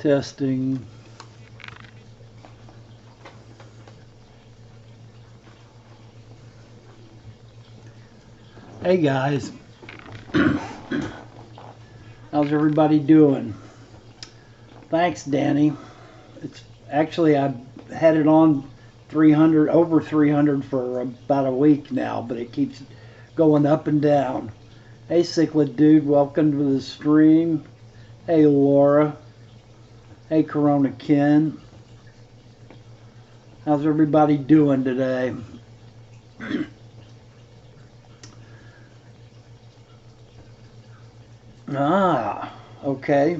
Testing. Hey guys, how's everybody doing? Thanks, Danny. It's actually, I've had it on 300, over 300 for about a week now, but it keeps going up and down. Hey, Cichlid Dude, welcome to the stream. Hey, Laura. Hey, Corona Ken. How's everybody doing today? Okay.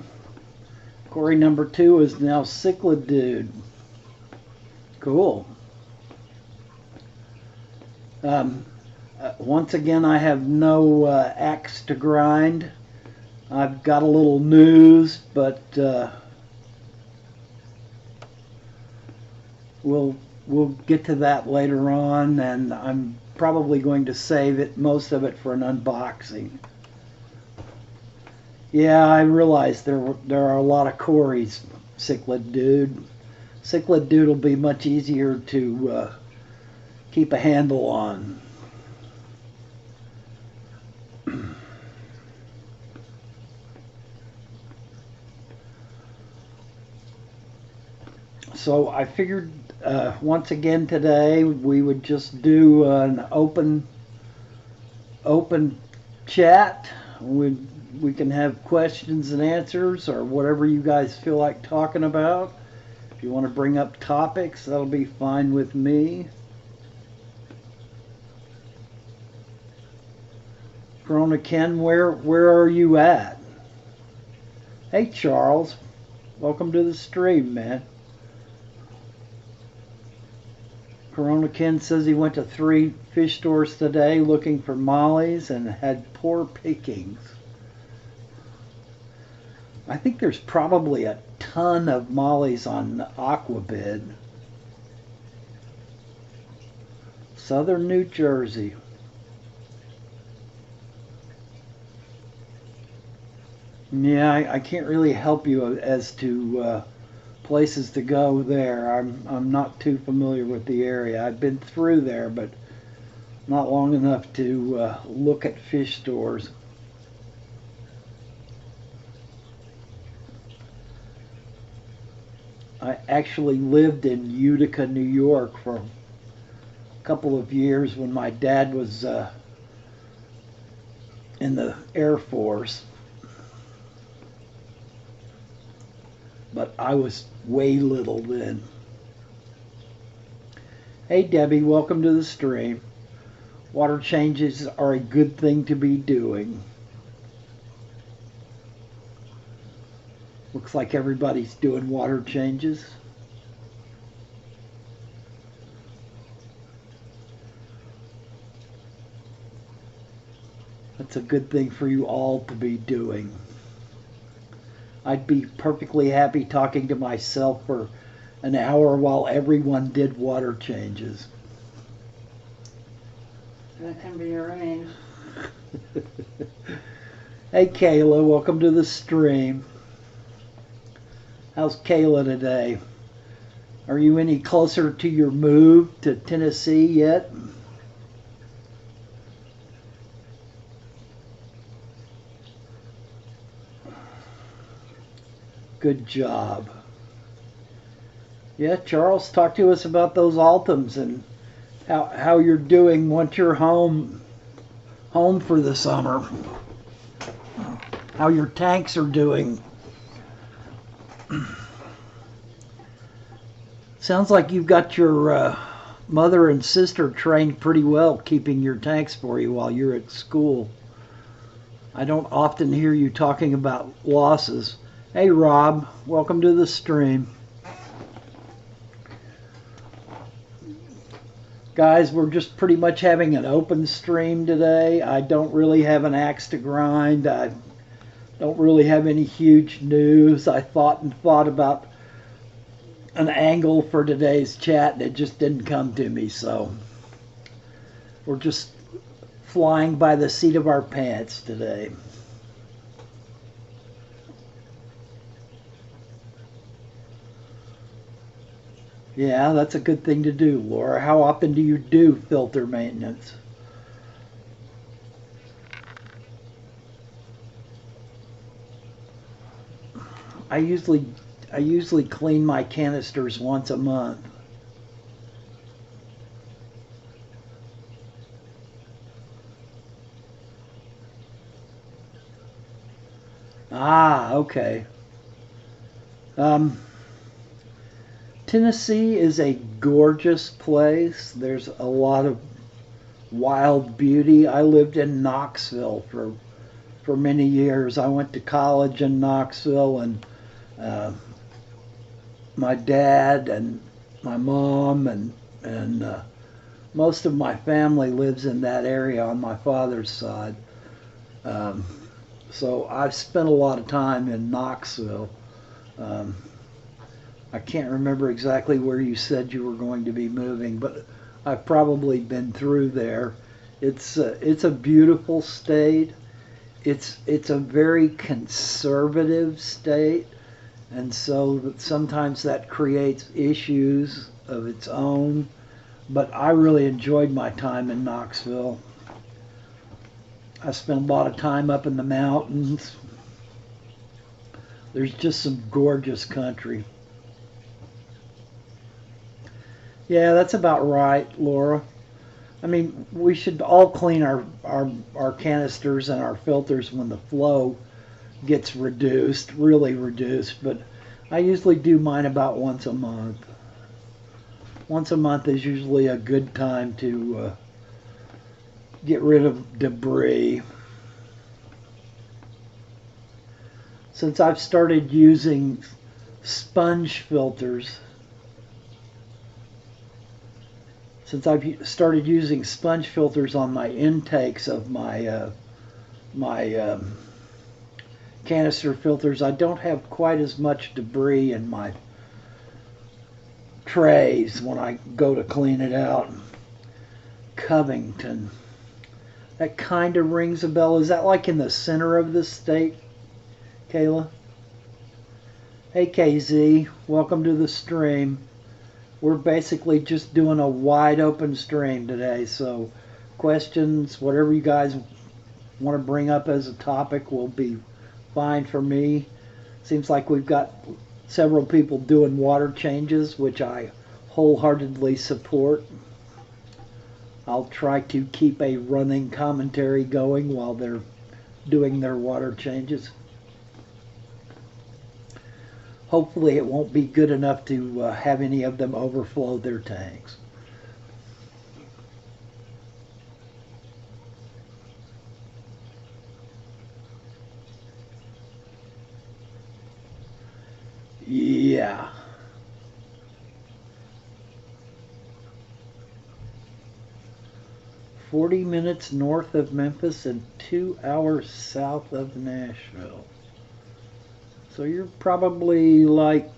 Corey number 2 is now Cichlid Dude. Cool. Once again, I have no axe to grind. I've got a little news, but we'll get to that later on, and I'm probably going to save it, most of it, for an unboxing. Yeah, I realize there are a lot of Corys, Cichlid Dude. Cichlid Dude will be much easier to keep a handle on. So I figured once again today we would just do an open chat. We can have questions and answers or whatever you guys feel like talking about. If you want to bring up topics, that'll be fine with me. Corona Ken, where are you at? Hey Charles, welcome to the stream, man. Corona Ken says he went to 3 fish stores today looking for mollies and had poor pickings. I think there's probably a ton of mollies on Aquabid. Southern New Jersey. Yeah, I can't really help you as to places to go there. I'm not too familiar with the area. I've been through there, but not long enough to look at fish stores. I actually lived in Utica, New York for a couple of years when my dad was in the Air Force. But I was way little then. Hey Debbie, welcome to the stream. Water changes are a good thing to be doing. Looks like everybody's doing water changes. That's a good thing for you all to be doing. I'd be perfectly happy talking to myself for an hour while everyone did water changes. That can be arranged. Hey Kayla, welcome to the stream. How's Kayla today? Are you any closer to your move to Tennessee yet? Good job. Yeah, Charles, talk to us about those Altums and how you're doing once you're home for the summer. How your tanks are doing. Sounds like you've got your mother and sister trained pretty well keeping your tanks for you while you're at school. I don't often hear you talking about losses. Hey Rob, welcome to the stream. Guys, we're just pretty much having an open stream today. I don't really have an axe to grind. I don't really have any huge news. I thought about an angle for today's chat and it just didn't come to me, so we're just flying by the seat of our pants today. Yeah, that's a good thing to do, Laura. How often do you do filter maintenance? I usually I usually clean my canisters once a month. Ah, okay. Um, Tennessee is a gorgeous place. There's a lot of wild beauty. I lived in Knoxville for many years. I went to college in Knoxville, and uh, my dad and my mom and most of my family lives in that area on my father's side. Um, so I've spent a lot of time in Knoxville. Um, I can't remember exactly where you said you were going to be moving, but I've probably been through there. It's a beautiful state. It's a very conservative state, and so sometimes that creates issues of its own. But I really enjoyed my time in Knoxville. I spent a lot of time up in the mountains. There's just some gorgeous country. Yeah, that's about right, Laura. I mean, we should all clean our canisters and our filters when the flow gets reduced, really reduced, but I usually do mine about once a month. Once a month is usually a good time to get rid of debris. Since I've started using sponge filters, since I've started using sponge filters on my intakes of my canister filters, I don't have quite as much debris in my trays when I go to clean it out. Covington. That kind of rings a bell. Is that like in the center of the state, Kayla? Hey KZ, welcome to the stream. We're basically just doing a wide open stream today, so questions, whatever you guys want to bring up as a topic will be fine for me. Seems like we've got several people doing water changes, which I wholeheartedly support. I'll try to keep a running commentary going while they're doing their water changes. Hopefully it won't be good enough to have any of them overflow their tanks. Yeah. "40 minutes north of Memphis and 2 hours south of Nashville." So you're probably like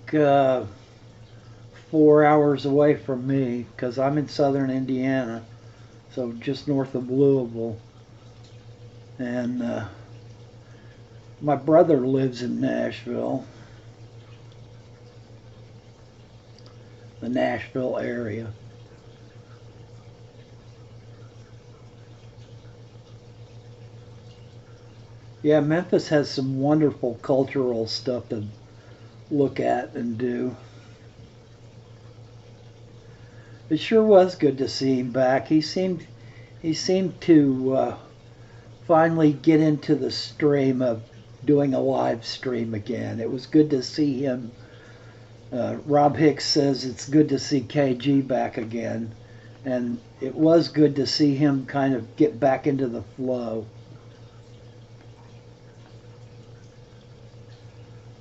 4 hours away from me because I'm in southern Indiana, so just north of Louisville. And my brother lives in Nashville, the Nashville area. Yeah, Memphis has some wonderful cultural stuff to look at and do. It sure was good to see him back. He seemed to finally get into the stream of doing a live stream again. It was good to see him. Rob Hicks says it's good to see KG back again, and it was good to see him kind of get back into the flow.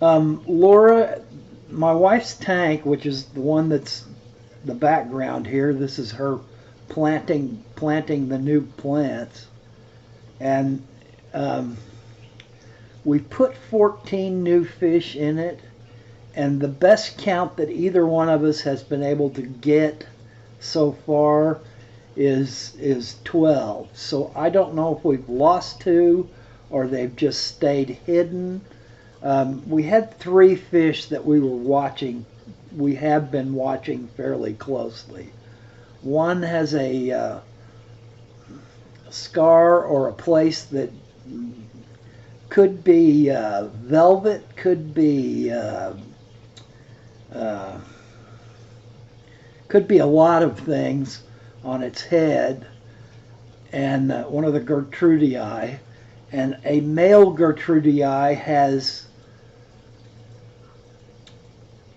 Laura, my wife's tank, which is the one that's the background here, this is her planting the new plants, and we put 14 new fish in it, and the best count that either one of us has been able to get so far is 12. So I don't know if we've lost two or they've just stayed hidden. We had three fish that we were watching we have been watching fairly closely. One has a scar or a place that could be velvet, could be a lot of things on its head, and one of the Gertrudii, and a male Gertrudii has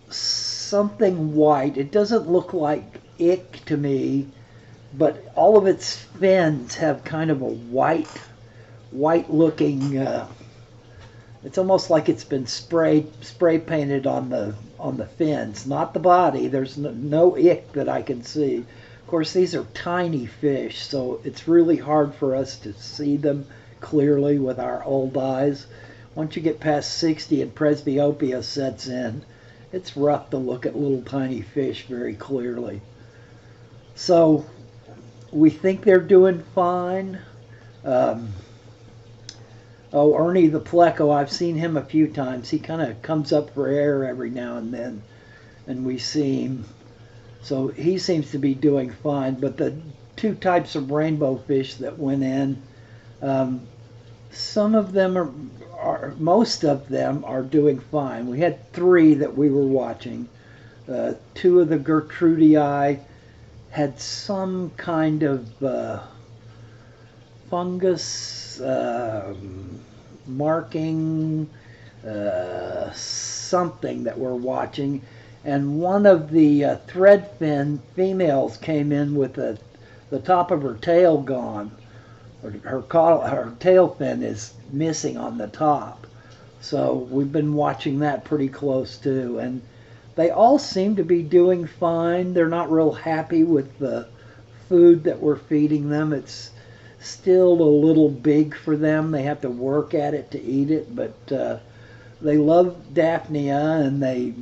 something white. It doesn't look like ick to me, but all of its fins have kind of a white looking, it's almost like it's been spray painted on the fins, not the body. There's no ick that I can see. Of course, these are tiny fish, so it's really hard for us to see them clearly with our old eyes. Once you get past 60 and presbyopia sets in, it's rough to look at little tiny fish very clearly. So we think they're doing fine. Ernie the Pleco, I've seen him a few times. He kind of comes up for air every now and then, and we see him. So he seems to be doing fine. But the two types of rainbow fish that went in, some of them most of them are doing fine. We had 3 that we were watching. 2 of the Gertrudii had some kind of fungus marking, something that we're watching. And one of the threadfin females came in with the top of her tail gone. Her tail fin is missing on the top. So we've been watching that pretty close too. And they all seem to be doing fine. They're not real happy with the food that we're feeding them. It's still a little big for them. They have to work at it to eat it, but they love Daphnia, and they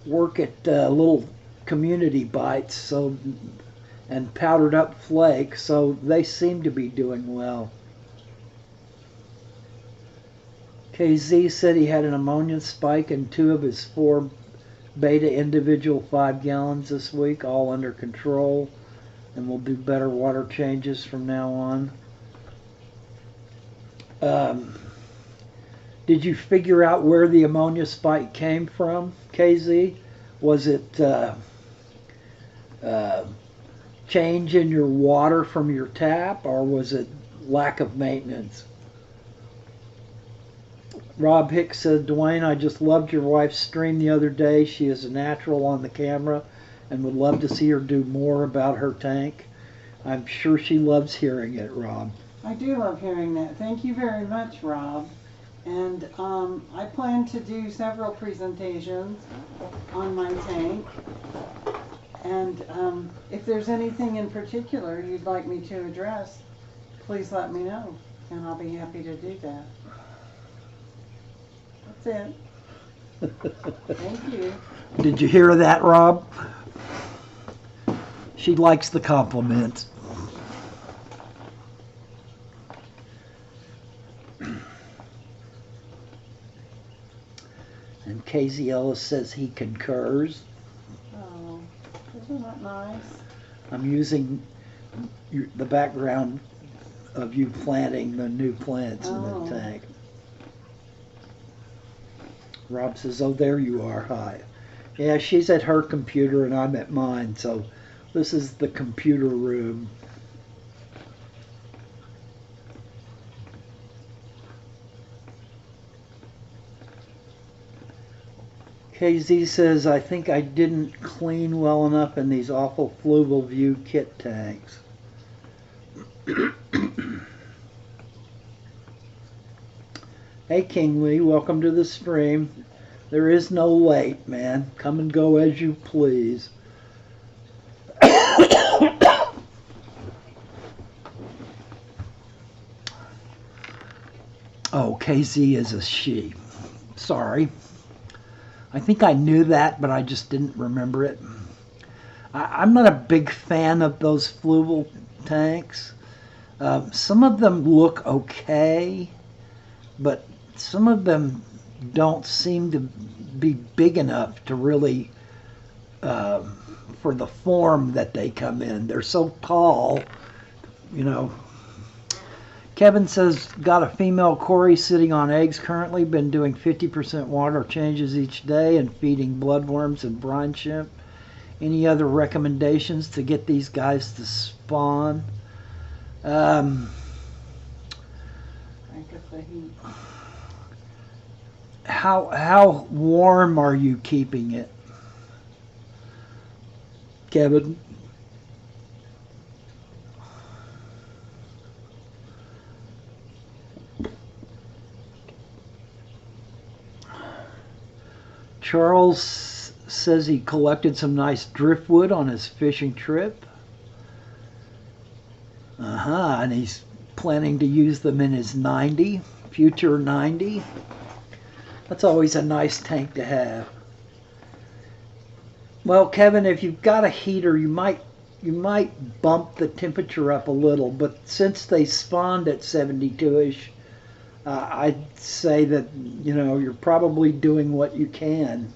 work at little community bites, and powdered up flakes, so they seem to be doing well. KZ said he had an ammonia spike in 2 of his 4 beta individual 5 gallons this week, all under control, and we'll do better water changes from now on. Did you figure out where the ammonia spike came from, KZ? Was it change in your water from your tap, or was it lack of maintenance? Rob Hicks said, Dwayne, I just loved your wife's stream the other day. She is a natural on the camera and would love to see her do more about her tank. I'm sure she loves hearing it, Rob. I do love hearing that. Thank you very much, Rob. And I plan to do several presentations on my tank. And if there's anything in particular you'd like me to address, please let me know, and I'll be happy to do that. That's it. Thank you. Did you hear that, Rob? She likes the compliments. And Casey Ellis says he concurs. Oh, isn't that nice? I'm using the background of you planting the new plants in the tank. Rob says, oh, there you are. Hi. Yeah, she's at her computer and I'm at mine, so this is the computer room. KZ says, I think I didn't clean well enough in these awful Fluval View kit tanks. Hey King Lee, welcome to the stream. There is no late, man. Come and go as you please. Oh, KZ is a she. Sorry. I think I knew that, but I just didn't remember it. I'm not a big fan of those Fluval tanks. Some of them look okay, but some of them don't seem to be big enough to really, for the form that they come in. They're so tall, you know. Kevin says, got a female Cory sitting on eggs currently, been doing 50% water changes each day and feeding bloodworms and brine shrimp. Any other recommendations to get these guys to spawn? Crank up the heat. How warm are you keeping it, Kevin? Charles says he collected some nice driftwood on his fishing trip. And he's planning to use them in his 90, future 90. That's always a nice tank to have. Well, Kevin, if you've got a heater, you might bump the temperature up a little, but since they spawned at 72-ish, I'd say that, you know, you're probably doing what you can.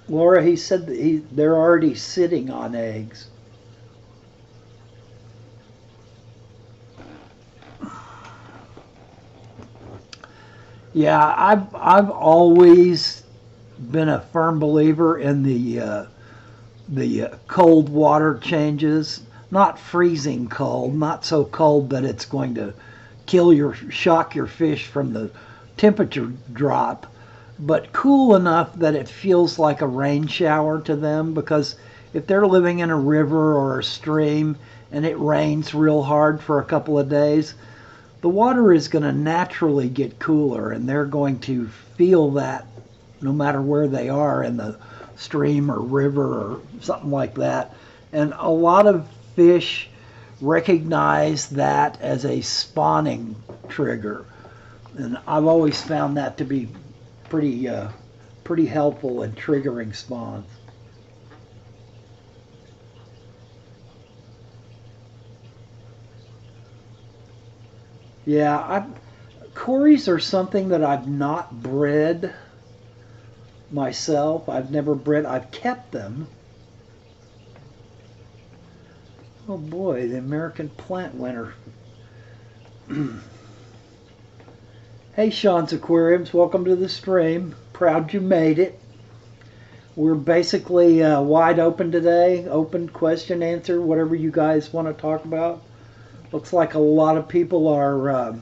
Laura, he said that they're already sitting on eggs. Yeah, I've always been a firm believer in the cold water changes. Not freezing cold, not so cold that it's going to shock your fish from the temperature drop, but cool enough that it feels like a rain shower to them, because if they're living in a river or a stream and it rains real hard for a couple of days, the water is going to naturally get cooler, and they're going to feel that no matter where they are in the stream or river or something like that. And a lot of fish recognize that as a spawning trigger, and I've always found that to be pretty helpful in triggering spawns. Yeah, Corys are something that I've not bred myself. I've kept them. Oh boy, the American plant winner. Hey, Sean's Aquariums, welcome to the stream. Proud you made it. We're basically wide open today. Open, question, answer, whatever you guys want to talk about. Looks like a lot of people are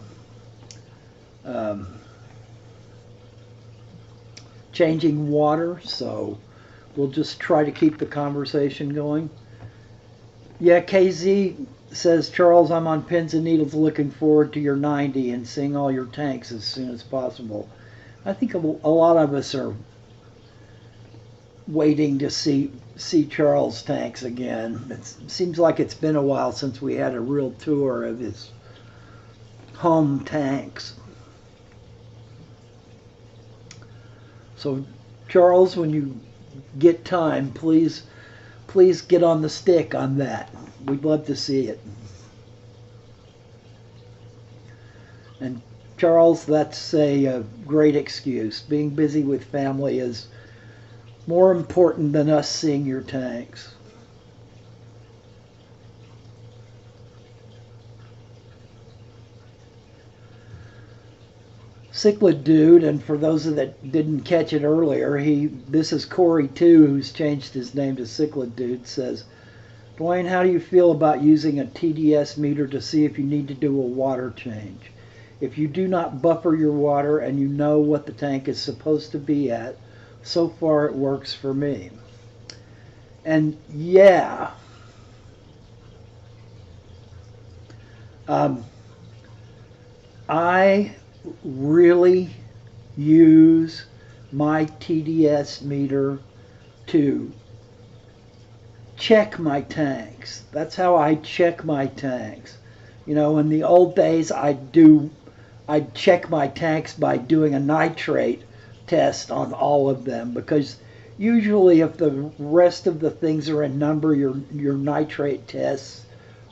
changing water, so we'll just try to keep the conversation going. Yeah, KZ says, Charles, I'm on pins and needles looking forward to your 90 and seeing all your tanks as soon as possible. I think a lot of us are waiting to see Charles' tanks again. It seems like it's been a while since we had a real tour of his home tanks. So, Charles, when you get time, please get on the stick on that. We'd love to see it. And Charles, that's a great excuse. Being busy with family is more important than us seeing your tanks. Cichlid Dude, and for those that didn't catch it earlier, this is Cory too, who's changed his name to Cichlid Dude, says, Dwain, how do you feel about using a TDS meter to see if you need to do a water change? If you do not buffer your water and you know what the tank is supposed to be at, so far it works for me. And yeah, I really use my TDS meter to check my tanks. That's how I check my tanks. You know, in the old days, I'd check my tanks by doing a nitrate test on all of them, because usually if the rest of the things are in number, your nitrate tests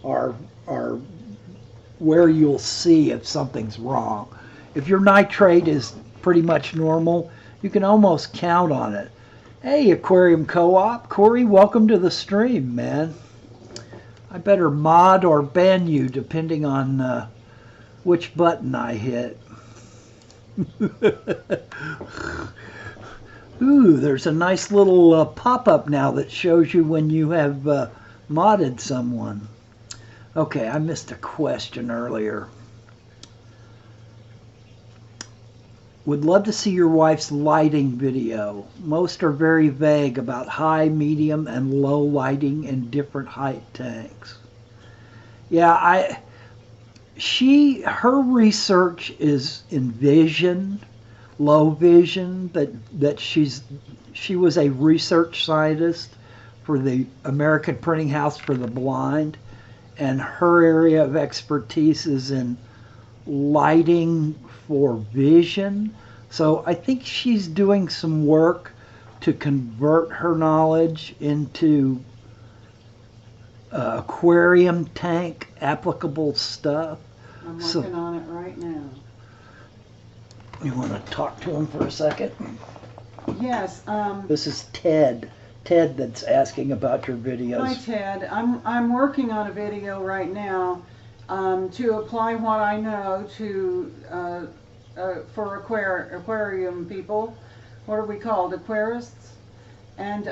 are where you'll see if something's wrong. If your nitrate is pretty much normal, you can almost count on it. Hey, Aquarium Co-op, Corey, welcome to the stream, man. I better mod or ban you depending on which button I hit. Ooh, there's a nice little pop-up now that shows you when you have modded someone. Okay, I missed a question earlier. Would love to see your wife's lighting video. Most are very vague about high, medium, and low lighting in different height tanks. Yeah, her research is in vision, low vision, that she was a research scientist for the American Printing House for the Blind, and her area of expertise is in lighting for vision. So I think she's doing some work to convert her knowledge into aquarium tank applicable stuff. I'm working on it right now. You want to talk to him for a second? Yes. This is Ted. Ted that's asking about your videos. Hi, Ted. I'm working on a video right now to apply what I know to for aquarium people. What are we called? Aquarists. And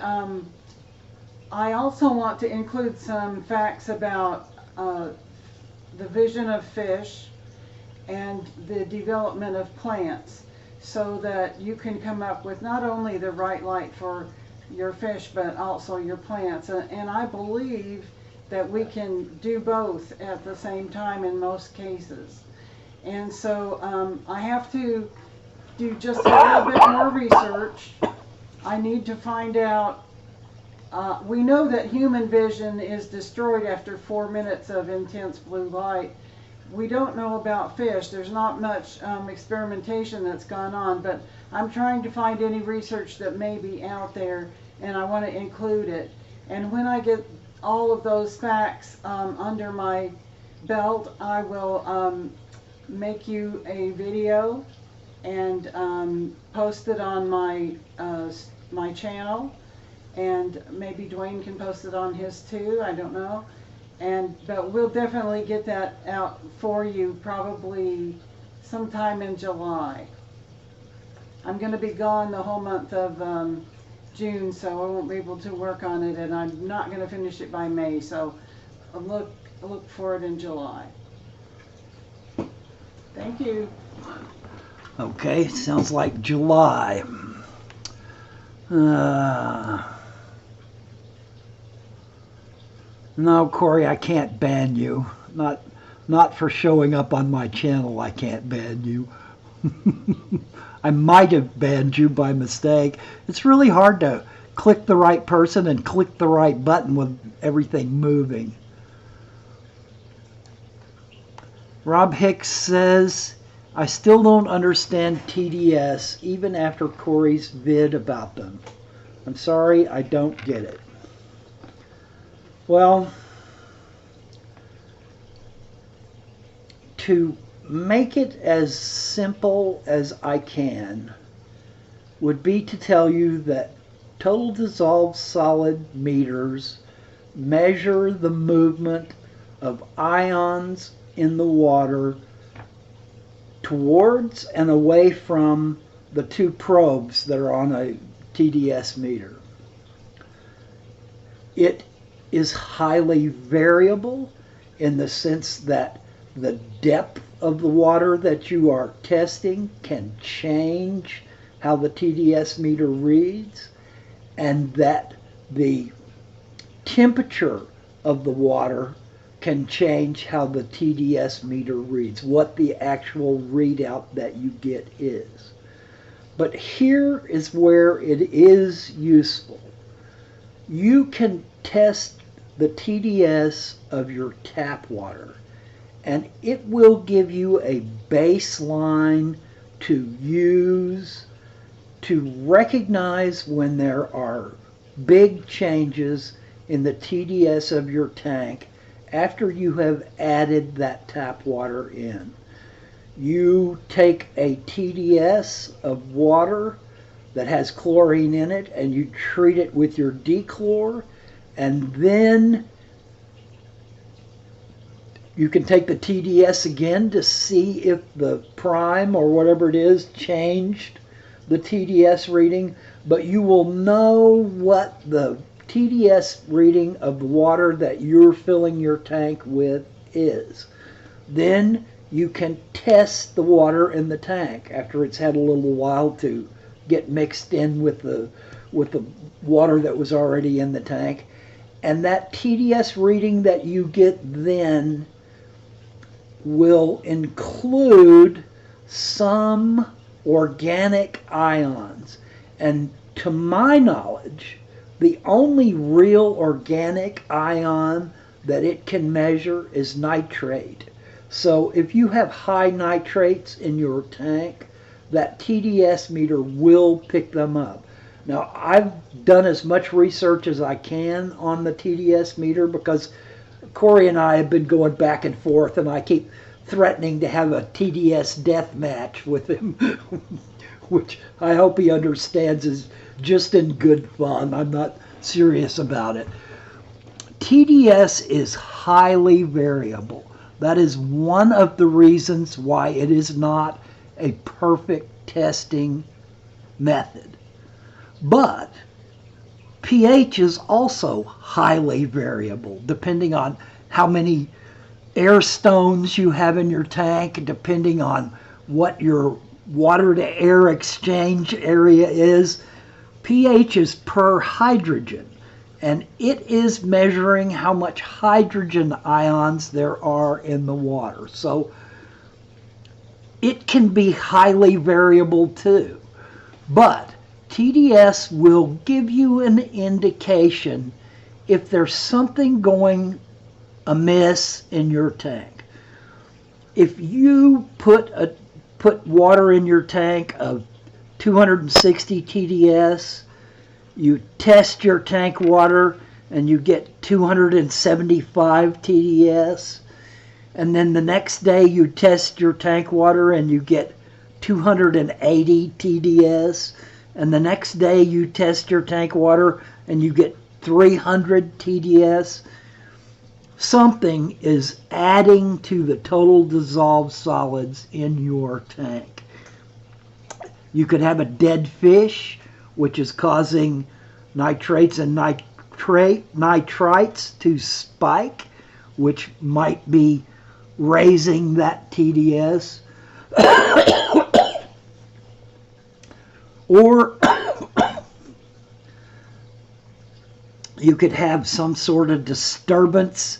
I also want to include some facts about the vision of fish and the development of plants, so that you can come up with not only the right light for your fish but also your plants. And I believe that we can do both at the same time in most cases. And so I have to do just a little bit more research. I need to find out, we know that human vision is destroyed after 4 minutes of intense blue light. We don't know about fish. There's not much experimentation that's gone on, but I'm trying to find any research that may be out there, and I want to include it. And when I get all of those facts under my belt, I will make you a video and post it on my my channel, and maybe Dwain can post it on his too. I don't know. But we'll definitely get that out for you probably sometime in July. I'm going to be gone the whole month of June, so I won't be able to work on it, and I'm not going to finish it by May, so I'll look for it in July. Thank you. Okay, sounds like July. No, Corey, I can't ban you. Not for showing up on my channel, I can't ban you. I might have banned you by mistake. It's really hard to click the right person and click the right button with everything moving. Rob Hicks says, I still don't understand TDS even after Corey's vid about them. I'm sorry, I don't get it. Well, to make it as simple as I can would be to tell you that total dissolved solid meters measure the movement of ions in the water towards and away from the two probes that are on a TDS meter. It is highly variable in the sense that the depth of the water that you are testing can change how the TDS meter reads, and that the temperature of the water can change how the TDS meter reads, what the actual readout that you get is. But here is where it is useful. You can test the TDS of your tap water, and it will give you a baseline to use to recognize when there are big changes in the TDS of your tank after you have added that tap water in, you take a TDS of water that has chlorine in it and you treat it with your dechlor, and then you can take the TDS again to see if the prime or whatever it is changed the TDS reading, but you will know what the TDS reading of the water that you're filling your tank with is. Then you can test the water in the tank after it's had a little while to get mixed in with the water that was already in the tank. And that TDS reading that you get then will include some organic ions. And to my knowledge, the only real organic ion that it can measure is nitrate. So if you have high nitrates in your tank, that TDS meter will pick them up. Now, I've done as much research as I can on the TDS meter because Corey and I have been going back and forth, and I keep threatening to have a TDS death match with him, which I hope he understands is just in good fun. I'm not serious about it. TDS is highly variable. That is one of the reasons why it is not a perfect testing method. But pH is also highly variable depending on how many air stones you have in your tank, depending on what your water to air exchange area is. pH is per hydrogen, and it is measuring how much hydrogen ions there are in the water. So it can be highly variable too. But TDS will give you an indication if there's something going amiss in your tank. If you put water in your tank of 260 TDS, you test your tank water and you get 275 TDS, and then the next day you test your tank water and you get 280 TDS, and the next day you test your tank water and you get 300 TDS, something is adding to the total dissolved solids in your tank. You could have a dead fish, which is causing nitrates and nitrites to spike, which might be raising that TDS. Or you could have some sort of disturbance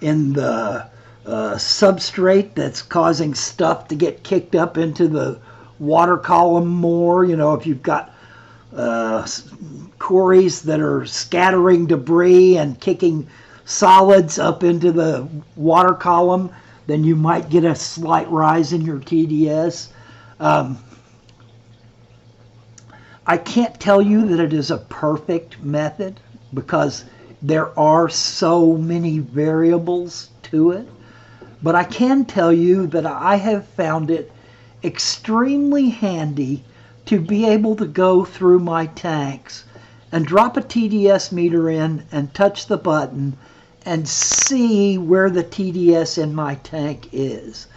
in the substrate that's causing stuff to get kicked up into the water column more. You know, if you've got quarries that are scattering debris and kicking solids up into the water column, then you might get a slight rise in your TDS. I can't tell you that it is a perfect method because there are so many variables to it, but I can tell you that I have found it extremely handy to be able to go through my tanks and drop a TDS meter in and touch the button and see where the TDS in my tank is.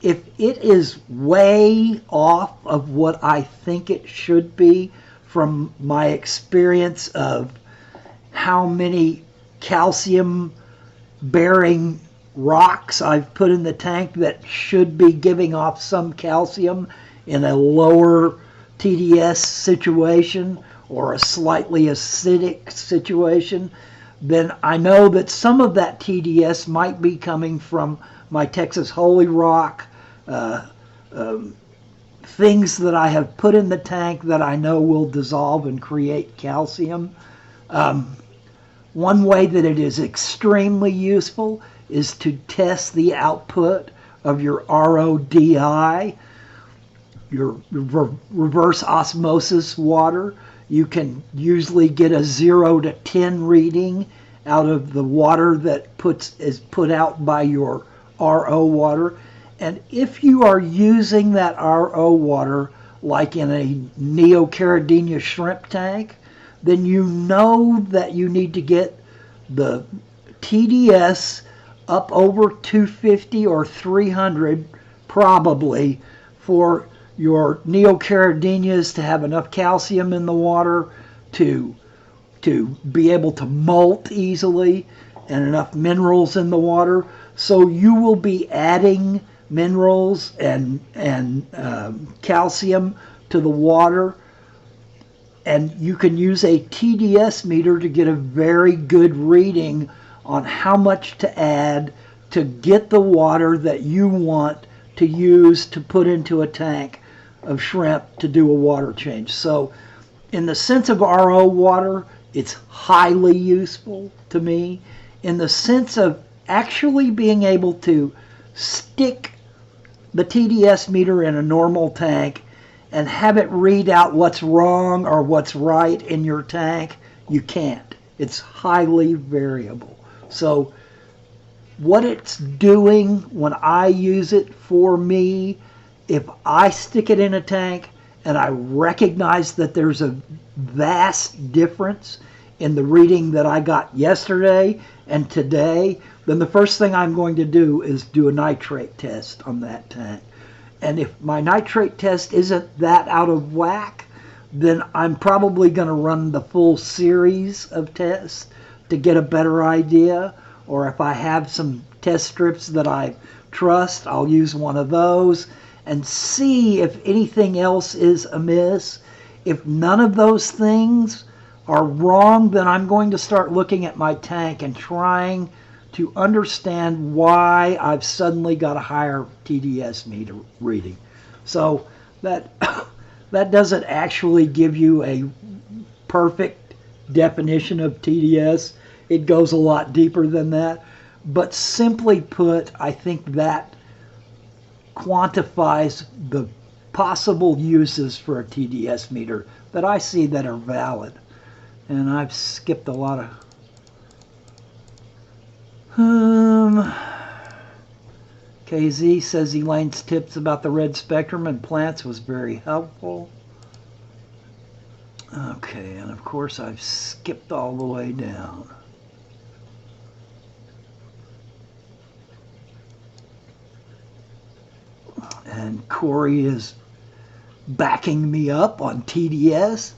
If it is way off of what I think it should be from my experience of how many calcium bearing rocks I've put in the tank that should be giving off some calcium in a lower TDS situation or a slightly acidic situation, then I know that some of that TDS might be coming from my Texas Holy Rock, things that I have put in the tank that I know will dissolve and create calcium. One way that it is extremely useful is to test the output of your RODI, your reverse osmosis water. You can usually get a 0 to 10 reading, out of the water that is put out by your RO water. And if you are using that RO water like in a Neocaridina shrimp tank, then you know that you need to get the TDS up over 250 or 300 probably for your Neocaradinas to have enough calcium in the water to be able to molt easily and enough minerals in the water. So you will be adding minerals and calcium to the water, and you can use a TDS meter to get a very good reading on how much to add to get the water that you want to use to put into a tank of shrimp to do a water change. So in the sense of RO water, it's highly useful to me. In the sense of actually being able to stick the TDS meter in a normal tank and have it read out what's wrong or what's right in your tank, you can't. It's highly variable. So what it's doing when I use it for me, if I stick it in a tank and I recognize that there's a vast difference in the reading that I got yesterday and today, then the first thing I'm going to do is do a nitrate test on that tank. And if my nitrate test isn't that out of whack, then I'm probably going to run the full series of tests to get a better idea. Or if I have some test strips that I trust, I'll use one of those and see if anything else is amiss. If none of those things are wrong, then I'm going to start looking at my tank and trying to understand why I've suddenly got a higher TDS meter reading. So that doesn't actually give you a perfect definition of TDS. It goes a lot deeper than that. But simply put, I think that quantifies the possible uses for a TDS meter that I see that are valid. And I've skipped a lot of... KZ says Elaine's tips about the red spectrum and plants was very helpful. Okay, and of course I've skipped all the way down. And Corey is backing me up on TDS.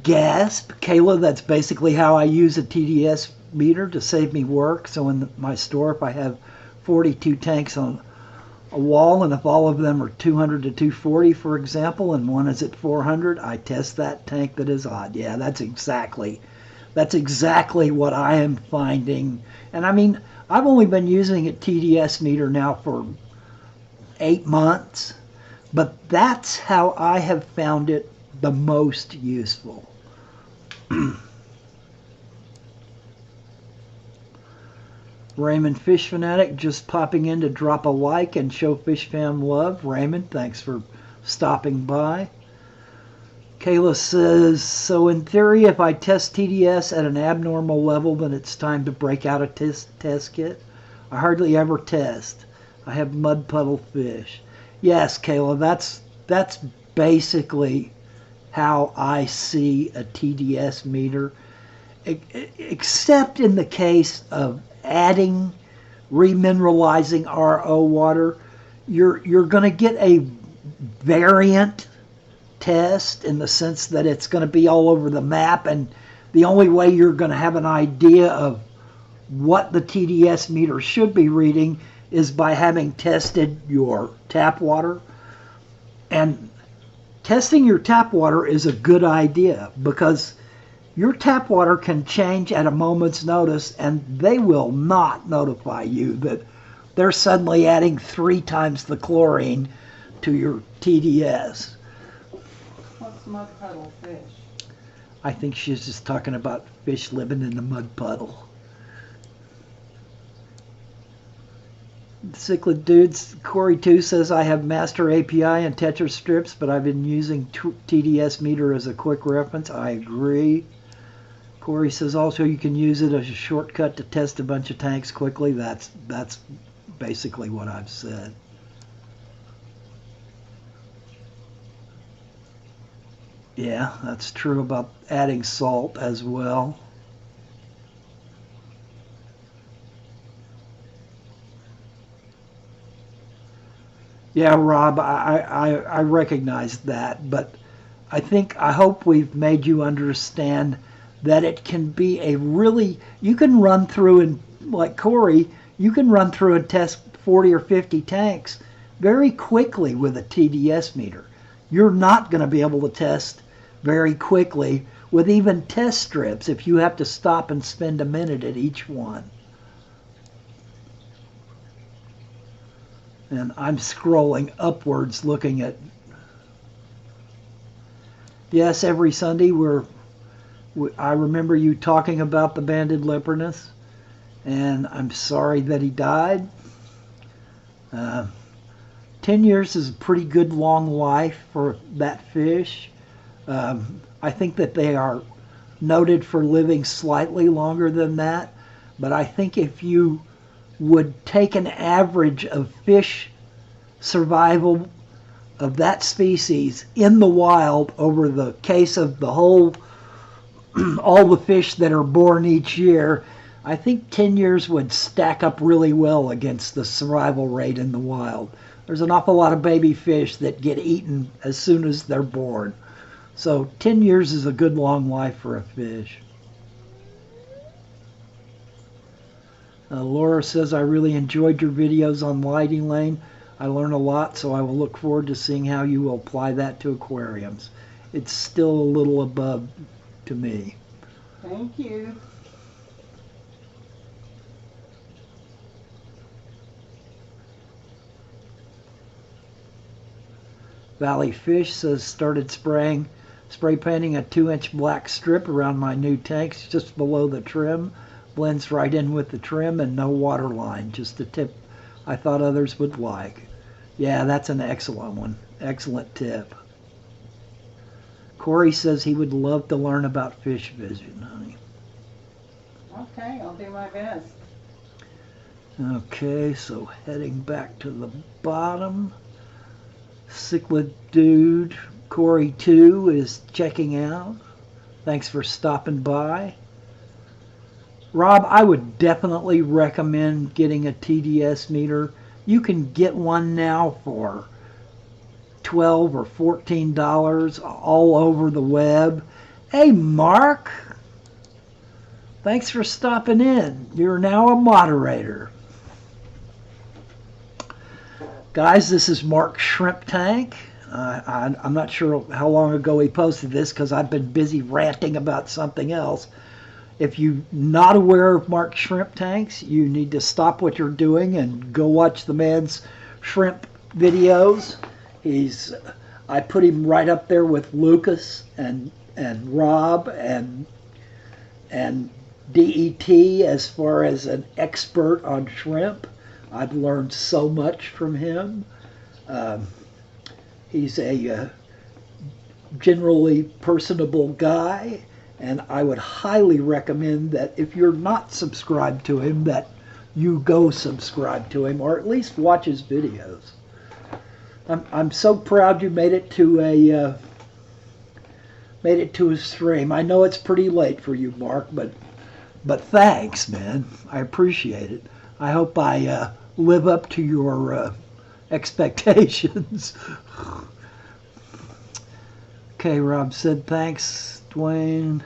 Gasp. Kayla, that's basically how I use a TDS meter to save me work. So in my store, if I have 42 tanks on a wall, and if all of them are 200 to 240, for example, and one is at 400, I test that tank that is odd. Yeah, that's exactly what I am finding. And I mean, I've only been using a TDS meter now for 8 months, but that's how I have found it the most useful. Raymond Fish Fanatic just popping in to drop a like and show Fish Fam love. Raymond, thanks for stopping by. Kayla says, so in theory, if I test TDS at an abnormal level, then it's time to break out a test kit. I hardly ever test. I have mud puddle fish. Yes, Kayla, that's basically how I see a TDS meter, except in the case of adding remineralizing RO water. You're going to get a variant test in the sense that it's going to be all over the map, and the only way you're going to have an idea of what the TDS meter should be reading is by having tested your tap water. And testing your tap water is a good idea because your tap water can change at a moment's notice, and they will not notify you that they're suddenly adding 3 times the chlorine to your TDS. What's mud puddle fish? I think she's just talking about fish living in the mud puddle. Cichlid Dudes, Corey 2 says, I have master API and Tetra strips, but I've been using TDS meter as a quick reference. I agree. Corey says also you can use it as a shortcut to test a bunch of tanks quickly. That's basically what I've said. Yeah, that's true about adding salt as well. Yeah, Rob, I recognize that, but I hope we've made you understand that it can be a really, you can run through and, like Corey, you can run through and test 40 or 50 tanks very quickly with a TDS meter. You're not going to be able to test very quickly with even test strips if you have to stop and spend a minute at each one. And I'm scrolling upwards looking at, yes, every Sunday I remember you talking about the banded leopardus, and I'm sorry that he died. 10 years is a pretty good long life for that fish. I think that they are noted for living slightly longer than that, but I think if you would take an average of fish survival of that species in the wild over the case of the whole, all the fish that are born each year, I think 10 years would stack up really well against the survival rate in the wild. There's an awful lot of baby fish that get eaten as soon as they're born. So 10 years is a good long life for a fish. Laura says, I really enjoyed your videos on lighting lane. I learn a lot, so I will look forward to seeing how you will apply that to aquariums. It's still a little above to me. Thank you. Valley Fish says, started spray painting a 2-inch black strip around my new tanks just below the trim. Blends right in with the trim and no water line. Just a tip I thought others would like. Yeah, that's an excellent one. Excellent tip. Corey says he would love to learn about fish vision, honey. Okay, I'll do my best. Okay, so heading back to the bottom. Cichlid Dude, Corey 2 is checking out. Thanks for stopping by. Rob, I would definitely recommend getting a TDS meter. You can get one now for $12 or $14 all over the web. Hey, Mark. Thanks for stopping in. You're now a moderator. Guys, this is Mark's shrimp tank. I'm not sure how long ago he posted this because I've been busy ranting about something else. If you're not aware of Mark's shrimp tanks, you need to stop what you're doing and go watch the man's shrimp videos. I put him right up there with Lucas and Rob and DET as far as an expert on shrimp. I've learned so much from him. He's a generally personable guy, and I would highly recommend that if you're not subscribed to him, that you go subscribe to him, or at least watch his videos. I'm so proud you made it to a stream. I know it's pretty late for you, Mark, but thanks, man. I appreciate it. I hope I live up to your expectations. Okay, Rob said, thanks, Dwayne.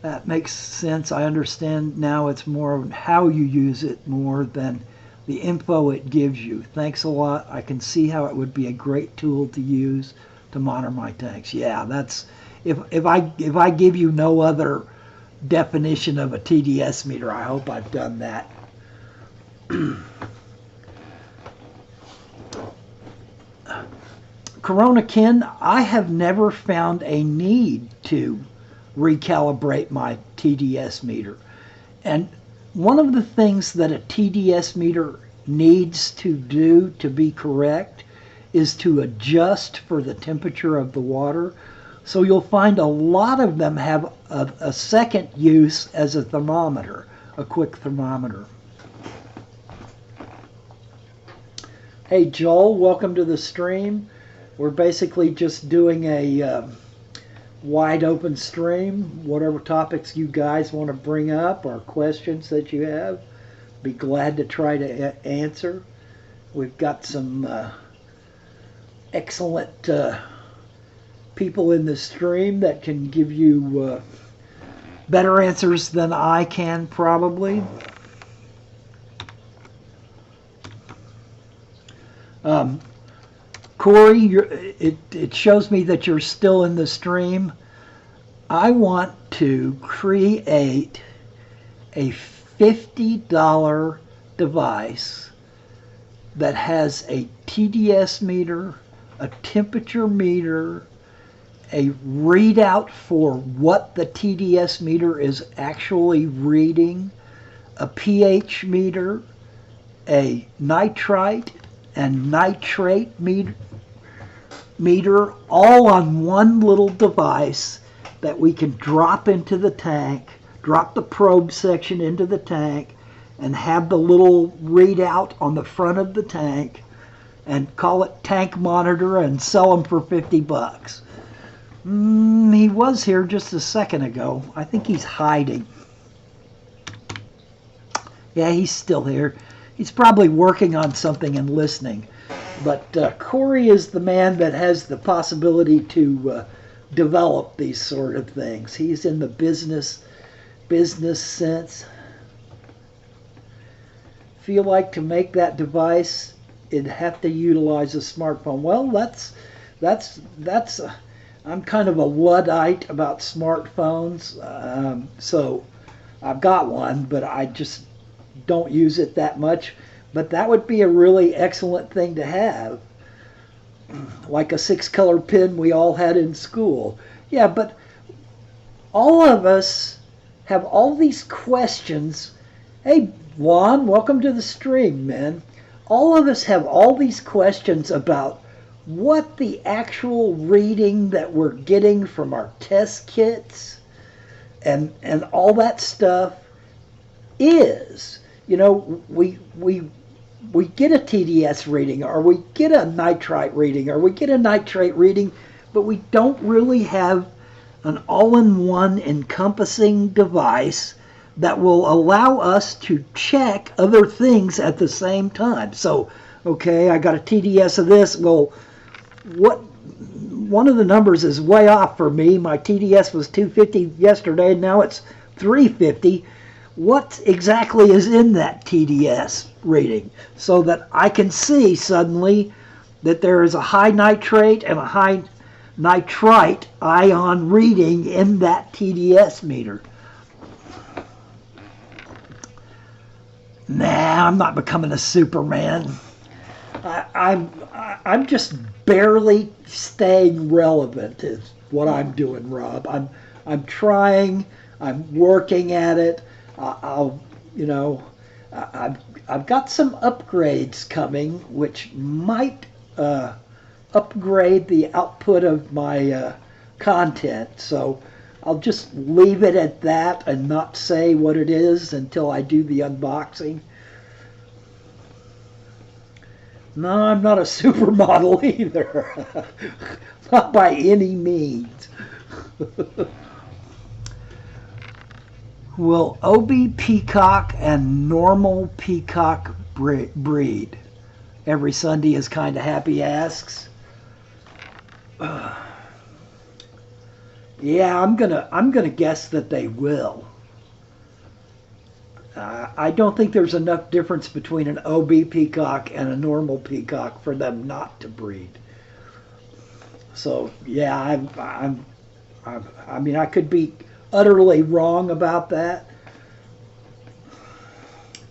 That makes sense. I understand now it's more how you use it more than the info it gives you. Thanks a lot. I can see how it would be a great tool to use to monitor my tanks. Yeah, that's if I give you no other definition of a TDS meter, I hope I've done that. Corona Ken, I have never found a need to recalibrate my TDS meter. And one of the things that a TDS meter needs to do to be correct is to adjust for the temperature of the water. So you'll find a lot of them have a second use as a thermometer, a quick thermometer. Hey Joel, welcome to the stream. We're basically just doing a wide open stream. Whatever topics you guys want to bring up or questions that you have, be glad to try to answer. We've got some excellent people in the stream that can give you better answers than I can probably. Corey, it shows me that you're still in the stream. I want to create a $50 device that has a TDS meter, a temperature meter, a readout for what the TDS meter is actually reading, a pH meter, a nitrite and nitrate meter all on one little device that we can drop into the tank, drop the probe section into the tank, and have the little readout on the front of the tank, and call it Tank Monitor and sell them for $50. He was here just a second ago. I think he's hiding. Yeah, he's still here. He's probably working on something and listening. But Corey is the man that has the possibility to develop these sort of things. He's in the business sense. Feel like to make that device, it'd have to utilize a smartphone. Well, that's I'm kind of a Luddite about smartphones, so I've got one, but I just don't use it that much. But that would be a really excellent thing to have, like a 6-color pen we all had in school. Yeah, but all of us have all these questions. Hey, Juan, welcome to the stream, man. All of us have all these questions about what the actual reading that we're getting from our test kits and all that stuff is. You know, we get a TDS reading, or we get a nitrite reading, or we get a nitrate reading, but we don't really have an all-in-one encompassing device that will allow us to check other things at the same time. So, okay, I got a TDS of this. Well, one of the numbers is way off for me. My TDS was 250 yesterday, now it's 350. What exactly is in that TDS reading, so that I can see suddenly that there is a high nitrate and a high nitrite ion reading in that TDS meter. Nah, I'm not becoming a Superman. I'm just barely staying relevant is what I'm doing, Rob. I'm trying. I'm working at it. I've got some upgrades coming, which might upgrade the output of my content. So I'll just leave it at that and not say what it is until I do the unboxing. No, I'm not a supermodel either. Not by any means. Will OB peacock and normal peacock breed? Every Sunday is kind of happy asks. Yeah, I'm gonna guess that they will. I don't think there's enough difference between an OB peacock and a normal peacock for them not to breed. So yeah, I mean, I could be utterly wrong about that.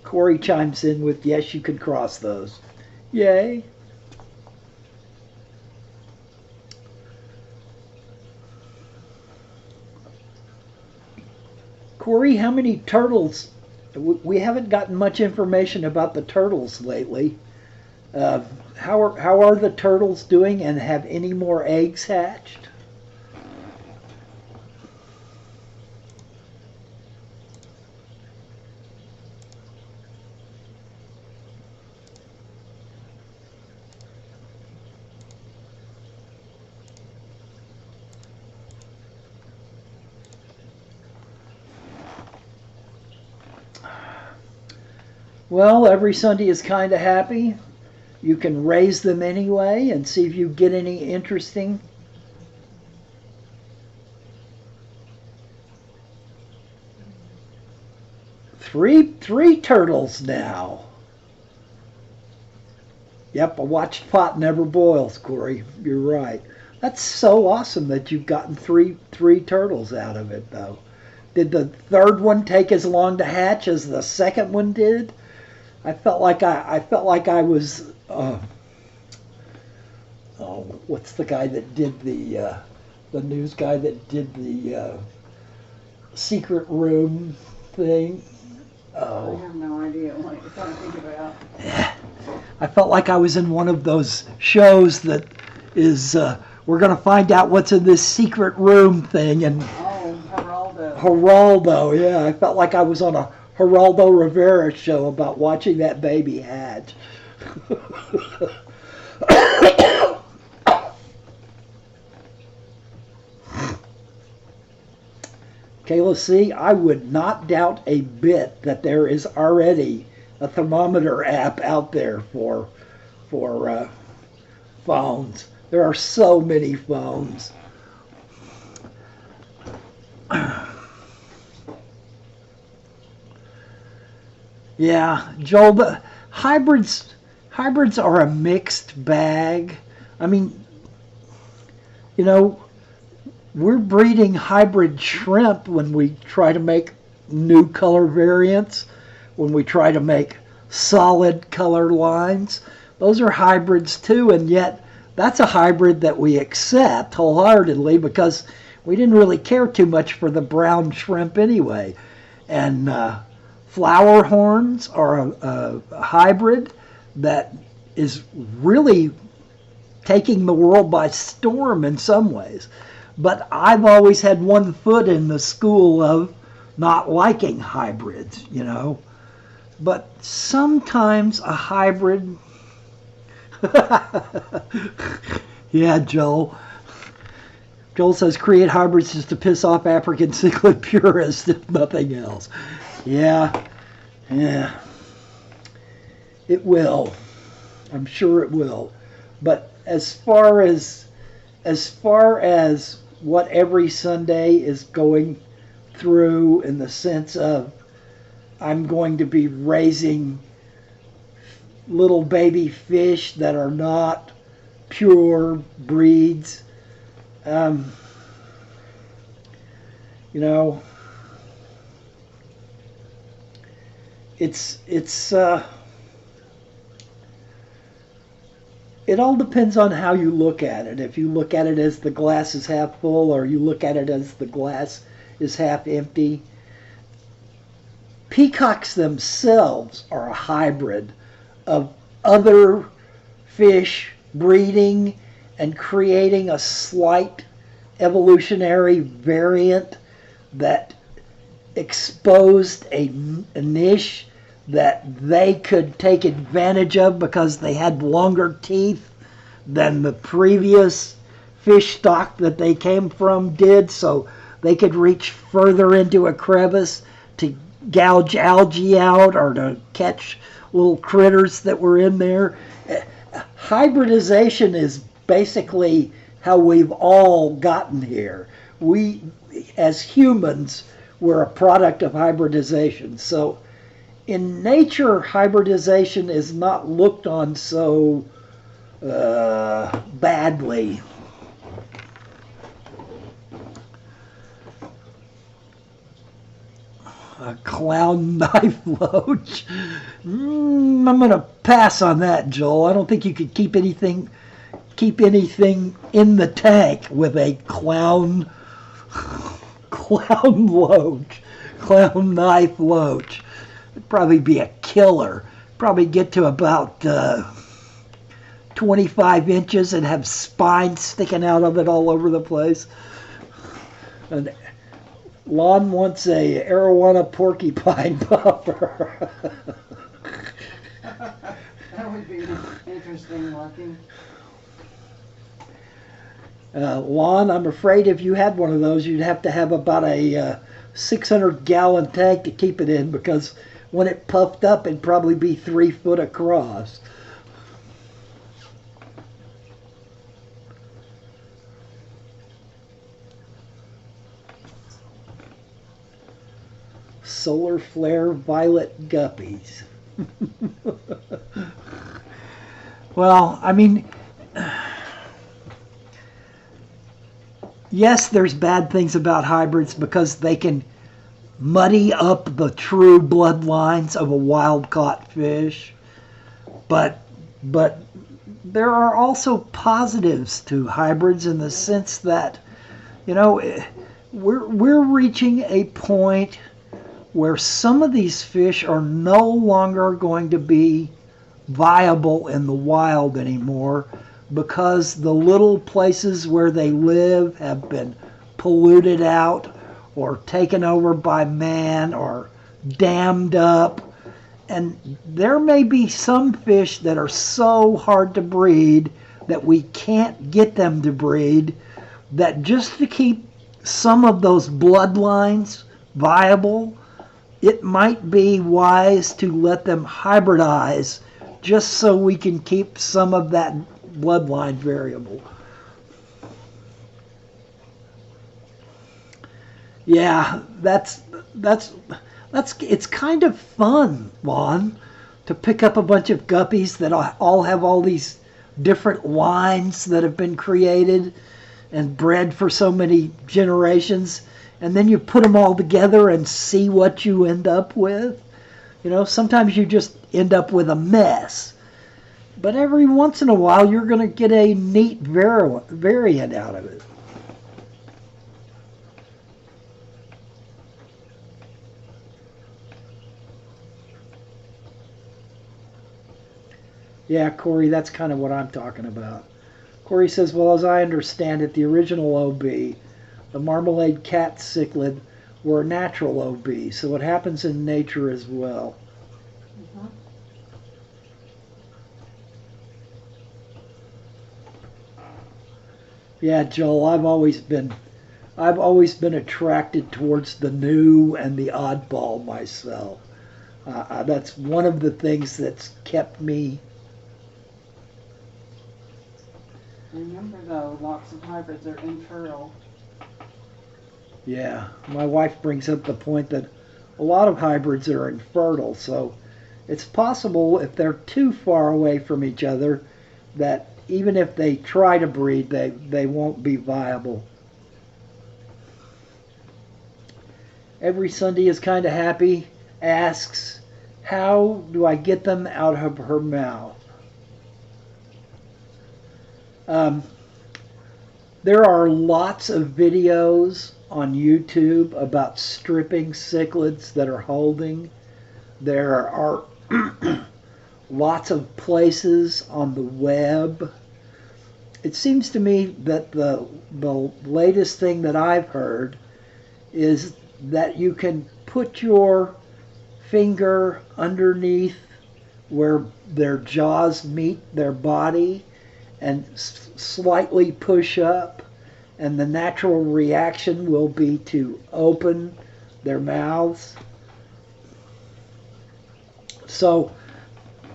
Corey chimes in with, yes, you could cross those. Yay. Corey, how many turtles? We haven't gotten much information about the turtles lately. How are the turtles doing, and have any more eggs hatched? Well, every Sunday is kind of happy. You can raise them anyway and see if you get any interesting. Three turtles now. Yep, a watched pot never boils, Corey. You're right. That's so awesome that you've gotten three turtles out of it, though. Did the third one take as long to hatch as the second one did? I felt like I was. Oh, what's the guy that did the news guy that did the secret room thing? I have no idea what you're talking about. I felt like I was in one of those shows that is, we're going to find out what's in this secret room thing. And Oh, Geraldo. Geraldo, yeah. I felt like I was on a Geraldo Rivera show about watching that baby hatch. Kayla C., I would not doubt a bit that there is already a thermometer app out there for phones. There are so many phones. Yeah, Joel, the hybrids are a mixed bag. I mean, you know, we're breeding hybrid shrimp when we try to make new color variants, when we try to make solid color lines. Those are hybrids too, and yet that's a hybrid that we accept wholeheartedly because we didn't really care too much for the brown shrimp anyway. And flower horns are a hybrid that is really taking the world by storm in some ways. But I've always had one foot in the school of not liking hybrids, you know. But sometimes a hybrid... Yeah, Joel. Joel says create hybrids just to piss off African cichlid purists, if nothing else. Yeah. It will. I'm sure it will. But as far as what every Sunday is going through in the sense of I'm going to be raising little baby fish that are not pure breeds. You know, it's it all depends on how you look at it. If you look at it as the glass is half full or you look at it as the glass is half empty. Peacocks themselves are a hybrid of other fish breeding and creating a slight evolutionary variant that exposed a niche that they could take advantage of because they had longer teeth than the previous fish stock that they came from did, so they could reach further into a crevice to gouge algae out or to catch little critters that were in there. Hybridization is basically how we've all gotten here. We, as humans, were a product of hybridization. So in nature, hybridization is not looked on so badly. A clown knife loach. I'm going to pass on that, Joel. I don't think you could keep anything in the tank with a clown loach, clown knife loach. It'd probably be a killer. Probably get to about 25 inches and have spines sticking out of it all over the place. And Lon wants a arowana porcupine popper. That would be interesting looking. Lon, I'm afraid if you had one of those, you'd have to have about a 600-gallon tank to keep it in because when it puffed up, it'd probably be 3 foot across. Solar flare violet guppies. Well, I mean, yes, there's bad things about hybrids because they can muddy up the true bloodlines of a wild-caught fish. But there are also positives to hybrids in the sense that, you know, we're reaching a point where some of these fish are no longer going to be viable in the wild anymore because the little places where they live have been polluted out or taken over by man or dammed up. And there may be some fish that are so hard to breed that we can't get them to breed, that just to keep some of those bloodlines viable, it might be wise to let them hybridize just so we can keep some of that bloodline variable. Yeah, it's kind of fun, Lon, to pick up a bunch of guppies that all have all these different lines that have been created and bred for so many generations, and then you put them all together and see what you end up with. You know, sometimes you just end up with a mess, but every once in a while you're going to get a neat variant out of it. Yeah, Corey, that's kind of what I'm talking about. Corey says, well, as I understand it, the original OB, the marmalade cat cichlid, were a natural OB, so it happens in nature as well. Mm-hmm. Yeah, Joel, I've always been attracted towards the new and the oddball myself. That's one of the things that's kept me. Remember though, lots of hybrids are infertile. Yeah, my wife brings up the point that a lot of hybrids are infertile, so it's possible if they're too far away from each other that even if they try to breed, they won't be viable. Every Sunday is kind of happy asks, how do I get them out of her mouth? There are lots of videos on YouTube about stripping cichlids that are holding. There are lots of places on the web. It seems to me that the latest thing that I've heard is that you can put your finger underneath where their jaws meet their body and slightly push up, and the natural reaction will be to open their mouths. So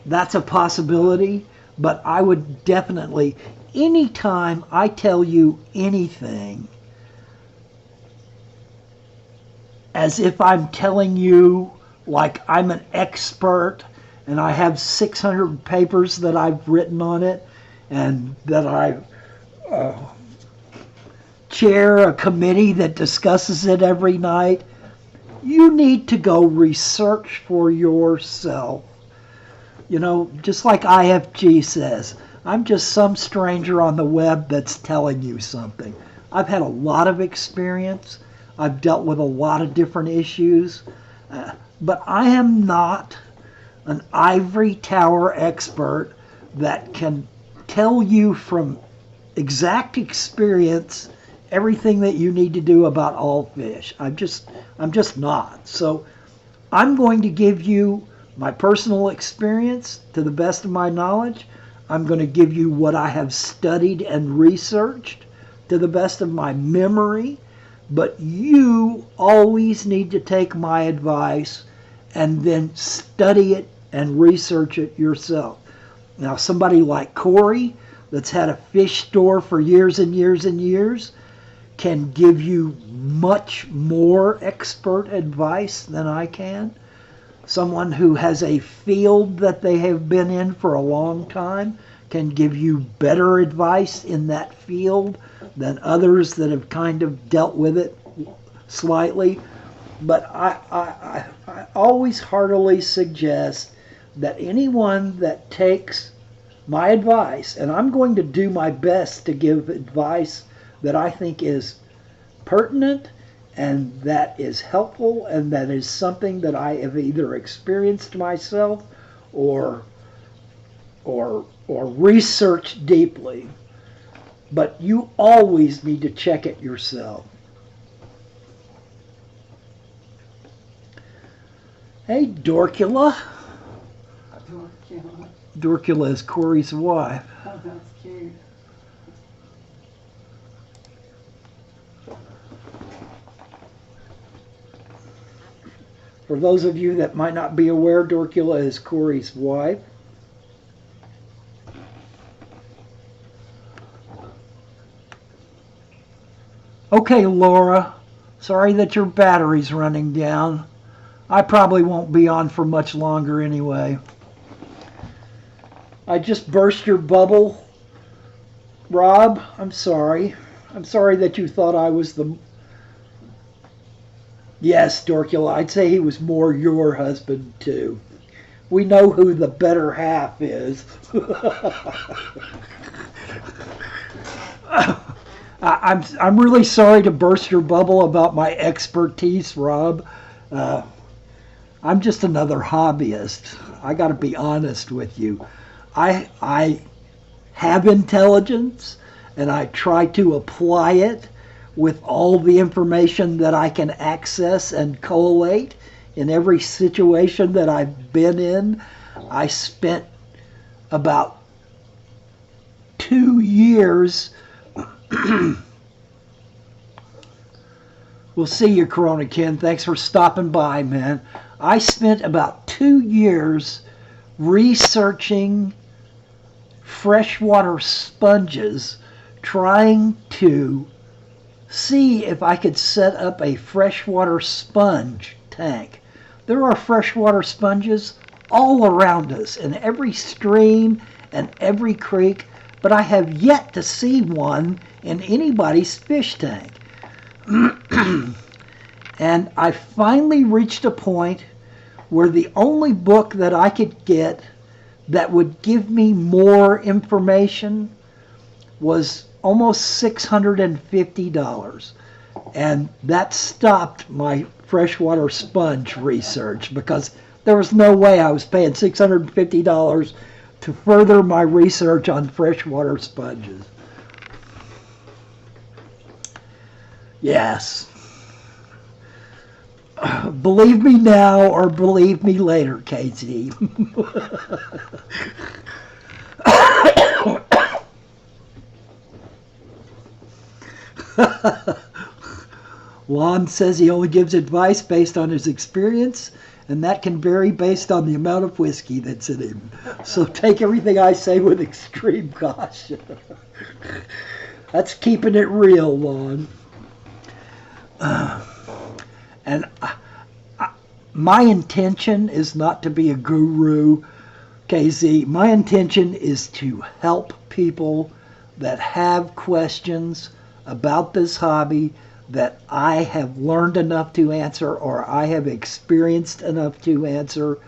that's a possibility, but I would definitely, anytime I tell you anything, as if I'm telling you like I'm an expert and I have 600 papers that I've written on it and that I chair a committee that discusses it every night. You need to go research for yourself. You know, just like IFG says, I'm just some stranger on the web that's telling you something. I've had a lot of experience. I've dealt with a lot of different issues, but I am not an ivory tower expert that can tell you from exact experience everything that you need to do about all fish. I'm just not. So I'm going to give you my personal experience to the best of my knowledge. I'm going to give you what I have studied and researched to the best of my memory. But you always need to take my advice and then study it and research it yourself. Now, somebody like Corey, that's had a fish store for years and years and years, can give you much more expert advice than I can. Someone who has a field that they have been in for a long time can give you better advice in that field than others that have kind of dealt with it slightly. But I always heartily suggest that anyone that takes my advice, and I'm going to do my best to give advice that I think is pertinent and that is helpful and that is something that I have either experienced myself or researched deeply. But you always need to check it yourself. Hey, Dorcula. Dorcula. Dorcula is Corey's wife. Oh, that's cute. For those of you that might not be aware, Dorcula is Corey's wife. Okay, Laura. Sorry that your battery's running down. I probably won't be on for much longer anyway. I just burst your bubble. Rob, I'm sorry. I'm sorry that you thought I was the... Yes, Dorcula, I'd say he was more your husband, too. We know who the better half is. I'm really sorry to burst your bubble about my expertise, Rob. I'm just another hobbyist. I got to be honest with you. I have intelligence, and I try to apply it with all the information that I can access and collate in every situation that I've been in. I spent about 2 years. We'll see you, Corona Ken. Thanks for stopping by, man. I spent about 2 years researching freshwater sponges, trying to see if I could set up a freshwater sponge tank. There are freshwater sponges all around us in every stream and every creek, but I have yet to see one in anybody's fish tank. And I finally reached a point where the only book that I could get that would give me more information was almost $650. And that stopped my freshwater sponge research because there was no way I was paying $650 to further my research on freshwater sponges. Yes. Believe me now or believe me later, Casey. Lon says he only gives advice based on his experience, and that can vary based on the amount of whiskey that's in him. So take everything I say with extreme caution. That's keeping it real, Lon. And my intention is not to be a guru, KZ. My intention is to help people that have questions about this hobby that I have learned enough to answer or I have experienced enough to answer,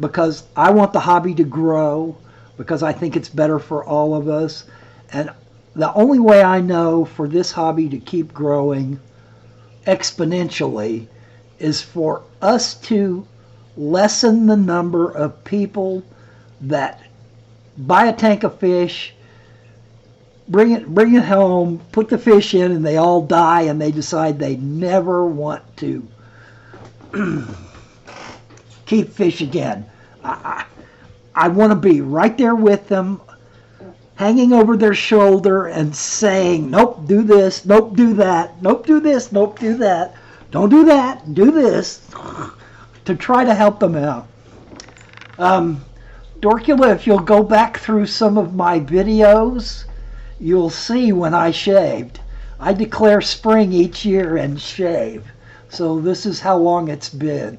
because I want the hobby to grow, because I think it's better for all of us. And the only way I know for this hobby to keep growing exponentially is for us to lessen the number of people that buy a tank of fish, bring it home, put the fish in, and they all die, and they decide they never want to keep fish again. I want to be right there with them, hanging over their shoulder and saying, nope, do this, nope, do that, nope, do this, nope, do that, don't do that, do this. to try to help them out. Dorcula, if you'll go back through some of my videos, you'll see when I shaved. I declare spring each year and shave. So this is how long it's been.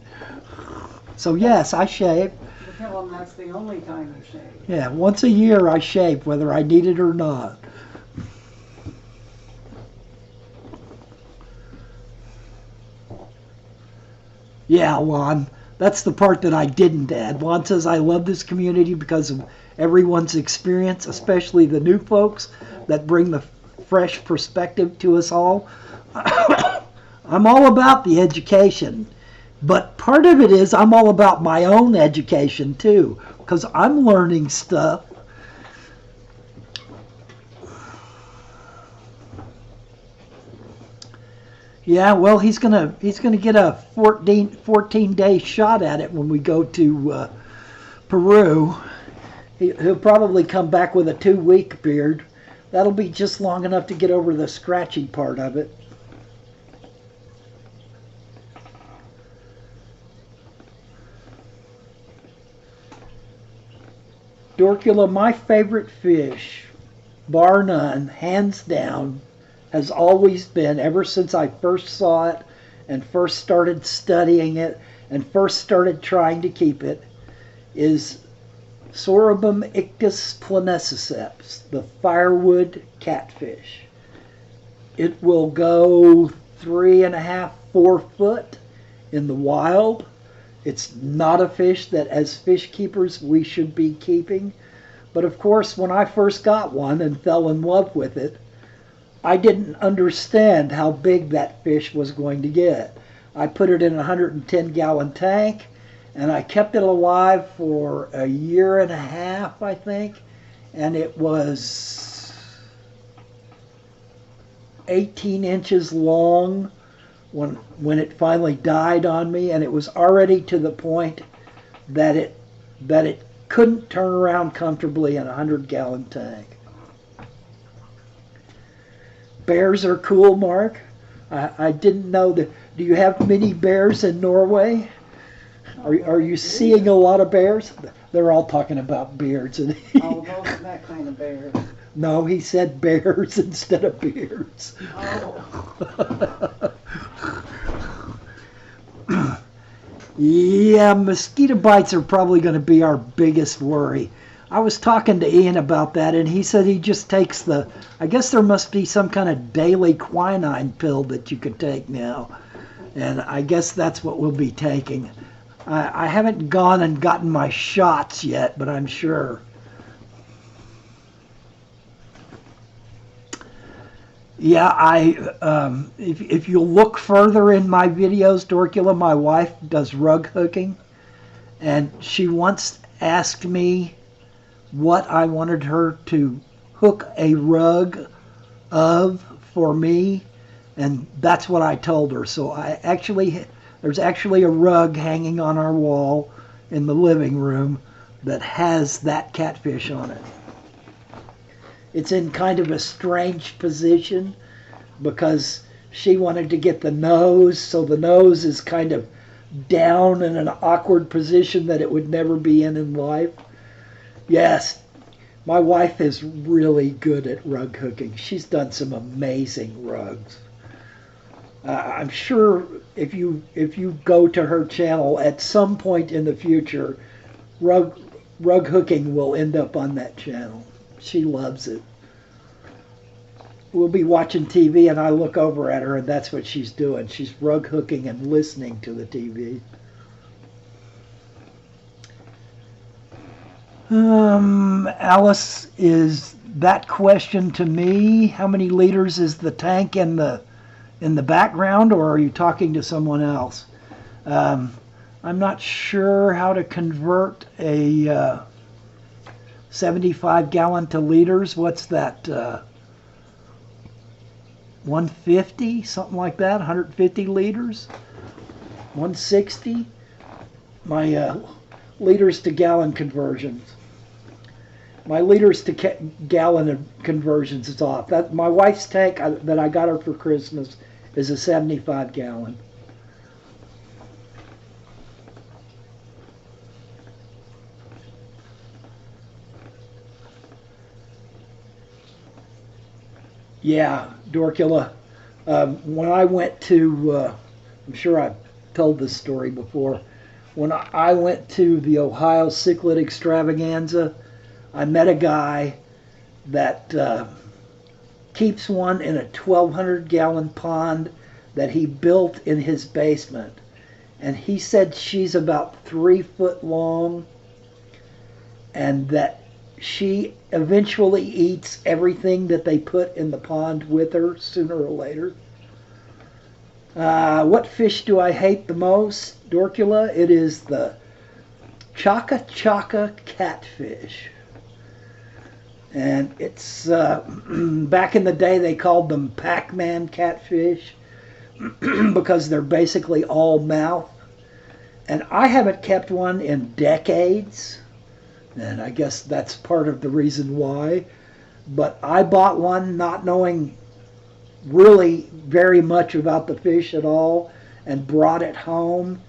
So yes, I shave. You tell them that's the only time you shave. Yeah, once a year I shave, whether I need it or not. Yeah, Juan. That's the part that I didn't add. Juan says, I love this community because of everyone's experience, especially the new folks that bring the fresh perspective to us all. I'm all about the education, but part of it is I'm all about my own education too, because I'm learning stuff. Yeah, well, he's gonna get a 14-day shot at it when we go to Peru. He'll probably come back with a 2-week beard. That'll be just long enough to get over the scratchy part of it. Dorcula, my favorite fish, bar none, hands down, has always been, ever since I first saw it and first started studying it and first started trying to keep it, is Sorubum ictus planesiceps, the firewood catfish. It will go 3.5, 4 foot in the wild. It's not a fish that as fish keepers we should be keeping. But of course, when I first got one and fell in love with it, I didn't understand how big that fish was going to get. I put it in a 110-gallon tank, and I kept it alive for 1.5 years, I think, and it was 18 inches long when it finally died on me, and it was already to the point that it couldn't turn around comfortably in a 100-gallon tank. Bears are cool, Mark. I didn't know that. Do you have many bears in Norway? Are you seeing a lot of bears? They're all talking about beards. Oh, those that kind of bears. No, he said bears instead of beards. Oh. Yeah, mosquito bites are probably going to be our biggest worry. I was talking to Ian about that, and he said he just takes I guess there must be some kind of daily quinine pill that you could take now. And I guess that's what we'll be taking. I haven't gone and gotten my shots yet, but I'm sure. Yeah, if you'll look further in my videos, Dorcula, my wife does rug hooking, and she once asked me what I wanted her to hook a rug of for me, and that's what I told her. So there's actually a rug hanging on our wall in the living room that has that catfish on it. It's in kind of a strange position because she wanted to get the nose, so the nose is kind of down in an awkward position that it would never be in life. Yes, my wife is really good at rug hooking. She's done some amazing rugs. I'm sure if you go to her channel at some point in the future, rug hooking will end up on that channel. She loves it. We'll be watching TV and I look over at her and that's what she's doing. She's rug hooking and listening to the TV. Alice, is that question to me? How many liters is the tank in the background, or are you talking to someone else? I'm not sure how to convert a 75-gallon to liters. What's that? 150, something like that. 150 liters. 160. My liters to gallon conversions. My liters to gallon conversions is off. That my wife's tank that I got her for Christmas is a 75-gallon. Yeah, Dorkula. When I went to, I'm sure I've told this story before. When I went to the Ohio Cichlid Extravaganza, I met a guy that keeps one in a 1,200-gallon pond that he built in his basement. And he said she's about 3 foot long and that she eventually eats everything that they put in the pond with her sooner or later. What fish do I hate the most, Dorkula? It is the Chaka Chaka catfish. And it's, back in the day they called them Pac-Man catfish because they're basically all mouth. And I haven't kept one in decades, and I guess that's part of the reason why. But I bought one not knowing really very much about the fish at all and brought it home.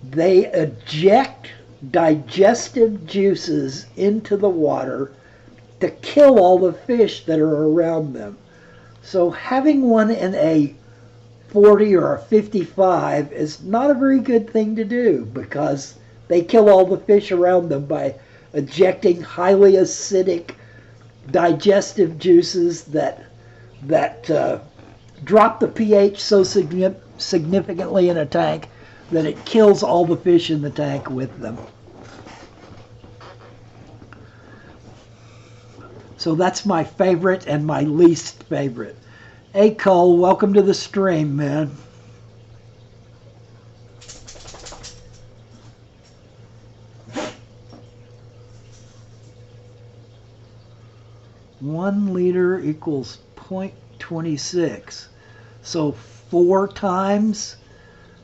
They eject digestive juices into the water to kill all the fish that are around them. So having one in a 40 or a 55 is not a very good thing to do because they kill all the fish around them by ejecting highly acidic digestive juices that drop the pH so significantly in a tank that it kills all the fish in the tank with them. So that's my favorite and my least favorite. Hey Cole, welcome to the stream, man. One liter equals 0.26. So 4 times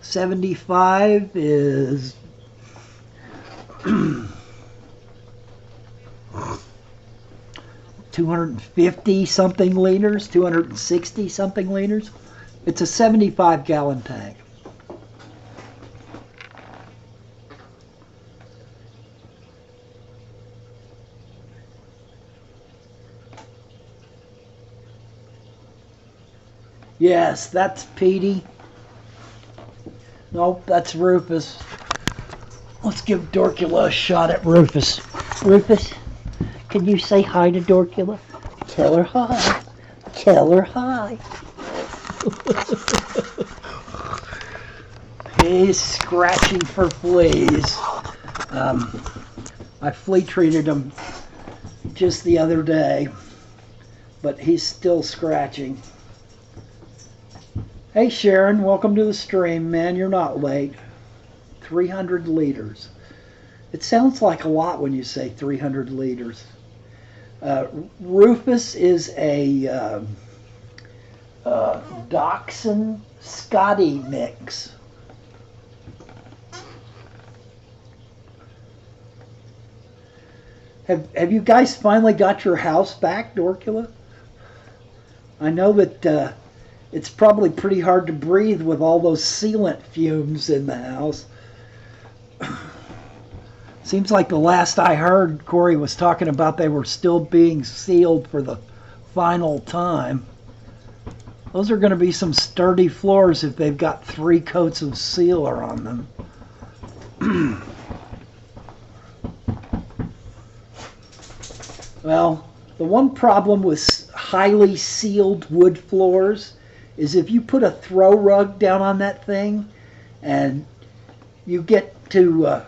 75 is 250 something liters, 260 something liters. It's a 75-gallon tank. Yes, that's Petey. Nope, that's Rufus. Let's give Dorkula a shot at Rufus. Rufus, can you say hi to Dorkula? Tell her hi. Tell her hi. He's scratching for fleas. I flea treated him just the other day, but he's still scratching. Hey Sharon, welcome to the stream, man. You're not late. 300 liters. It sounds like a lot when you say 300 liters. Rufus is a Dachshund Scotty mix. Have you guys finally got your house back, Dorkula? I know that it's probably pretty hard to breathe with all those sealant fumes in the house. Seems like the last I heard, Corey was talking about they were still being sealed for the final time. Those are going to be some sturdy floors if they've got 3 coats of sealer on them. Well, the one problem with highly sealed wood floors is if you put a throw rug down on that thing and you get to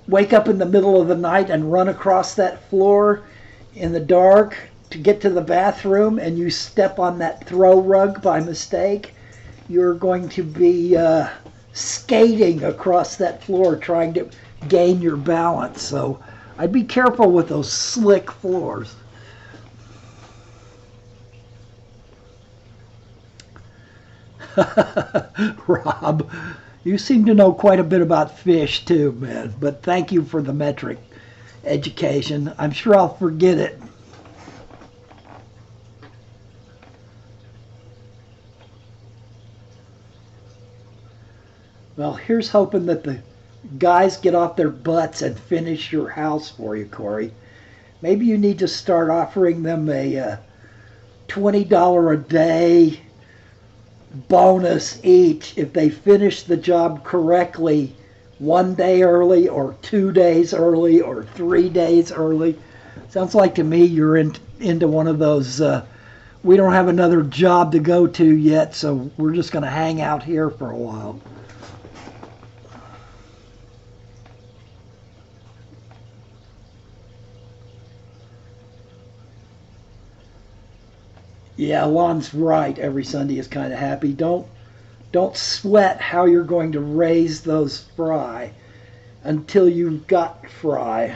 wake up in the middle of the night and run across that floor in the dark to get to the bathroom and you step on that throw rug by mistake, you're going to be skating across that floor trying to gain your balance. So I'd be careful with those slick floors. Rob, you seem to know quite a bit about fish too, man. But thank you for the metric education. I'm sure I'll forget it. Well, here's hoping that the guys get off their butts and finish your house for you, Corey. Maybe you need to start offering them a $20 a day bonus each if they finish the job correctly 1 day early or 2 days early or 3 days early. Sounds like to me you're into one of those, we don't have another job to go to yet, so we're just going to hang out here for a while. Yeah, Lon's right. Every Sunday is kind of happy. Don't sweat how you're going to raise those fry until you've got fry.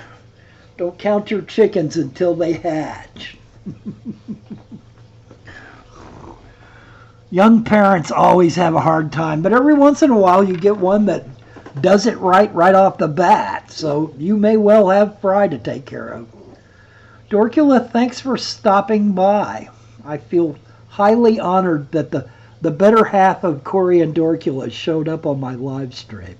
Don't count your chickens until they hatch. Young parents always have a hard time, but every once in a while you get one that does it right off the bat. So you may well have fry to take care of. Dorcula, thanks for stopping by. I feel highly honored that the better half of Corey and Dorcula showed up on my live stream.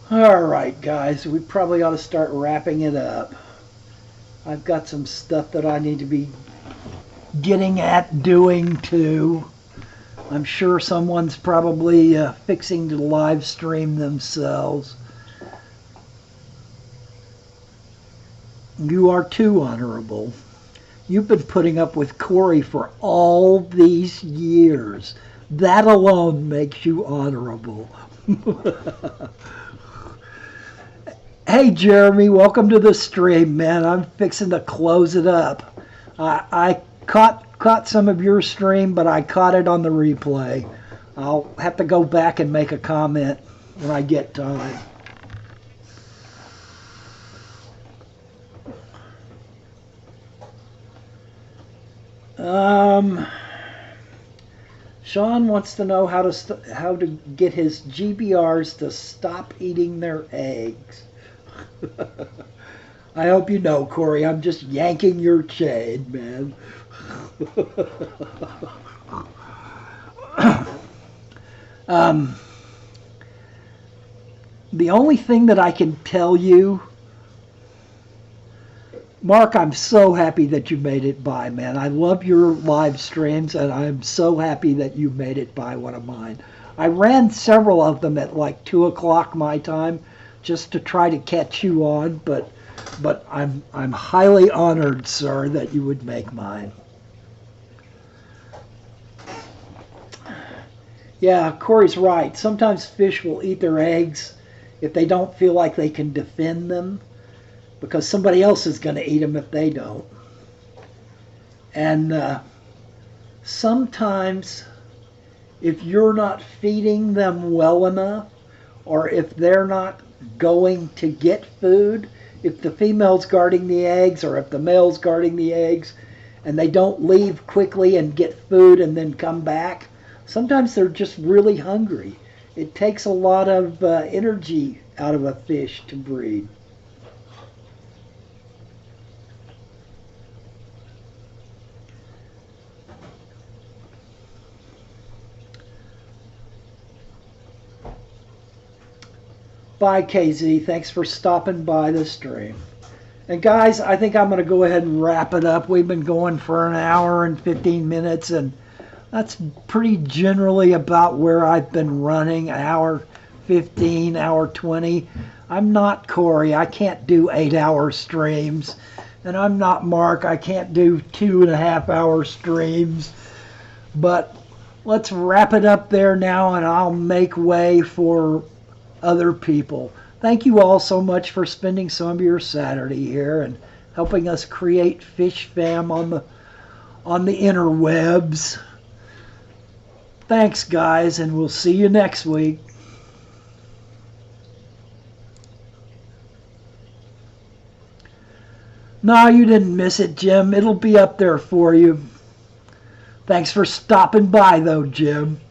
All right, guys, we probably ought to start wrapping it up. I've got some stuff that I need to be getting at doing too. I'm sure someone's probably fixing to live stream themselves. You are too honorable. You've been putting up with Corey for all these years. That alone makes you honorable. Hey Jeremy, welcome to the stream, man. I'm fixing to close it up. I caught some of your stream, but I caught it on the replay. I'll have to go back and make a comment when I get time. Sean wants to know how to get his GBRs to stop eating their eggs. I hope you know, Corey, I'm just yanking your chain, man. The only thing that I can tell you, Mark, I'm so happy that you made it by, man. I love your live streams, and I'm so happy that you made it by one of mine. I ran several of them at like 2 o'clock my time just to try to catch you on, but I'm highly honored, sir, that you would make mine. Yeah, Corey's right. Sometimes fish will eat their eggs if they don't feel like they can defend them, because somebody else is going to eat them if they don't. And sometimes if you're not feeding them well enough, or if they're not going to get food, if the female's guarding the eggs or if the male's guarding the eggs and they don't leave quickly and get food and then come back, sometimes they're just really hungry. It takes a lot of energy out of a fish to breed. Bye, KZ. Thanks for stopping by the stream. And guys, I think I'm going to go ahead and wrap it up. We've been going for an hour and 15 minutes, and that's pretty generally about where I've been running, an hour 15, hour 20. I'm not Corey. I can't do 8-hour streams. And I'm not Mark. I can't do 2.5-hour streams. But let's wrap it up there now, and I'll make way for other people. Thank you all so much for spending some of your Saturday here and helping us create Fish Fam on the interwebs. Thanks, guys, and we'll see you next week. No, you didn't miss it, Jim. It'll be up there for you. Thanks for stopping by, though, Jim.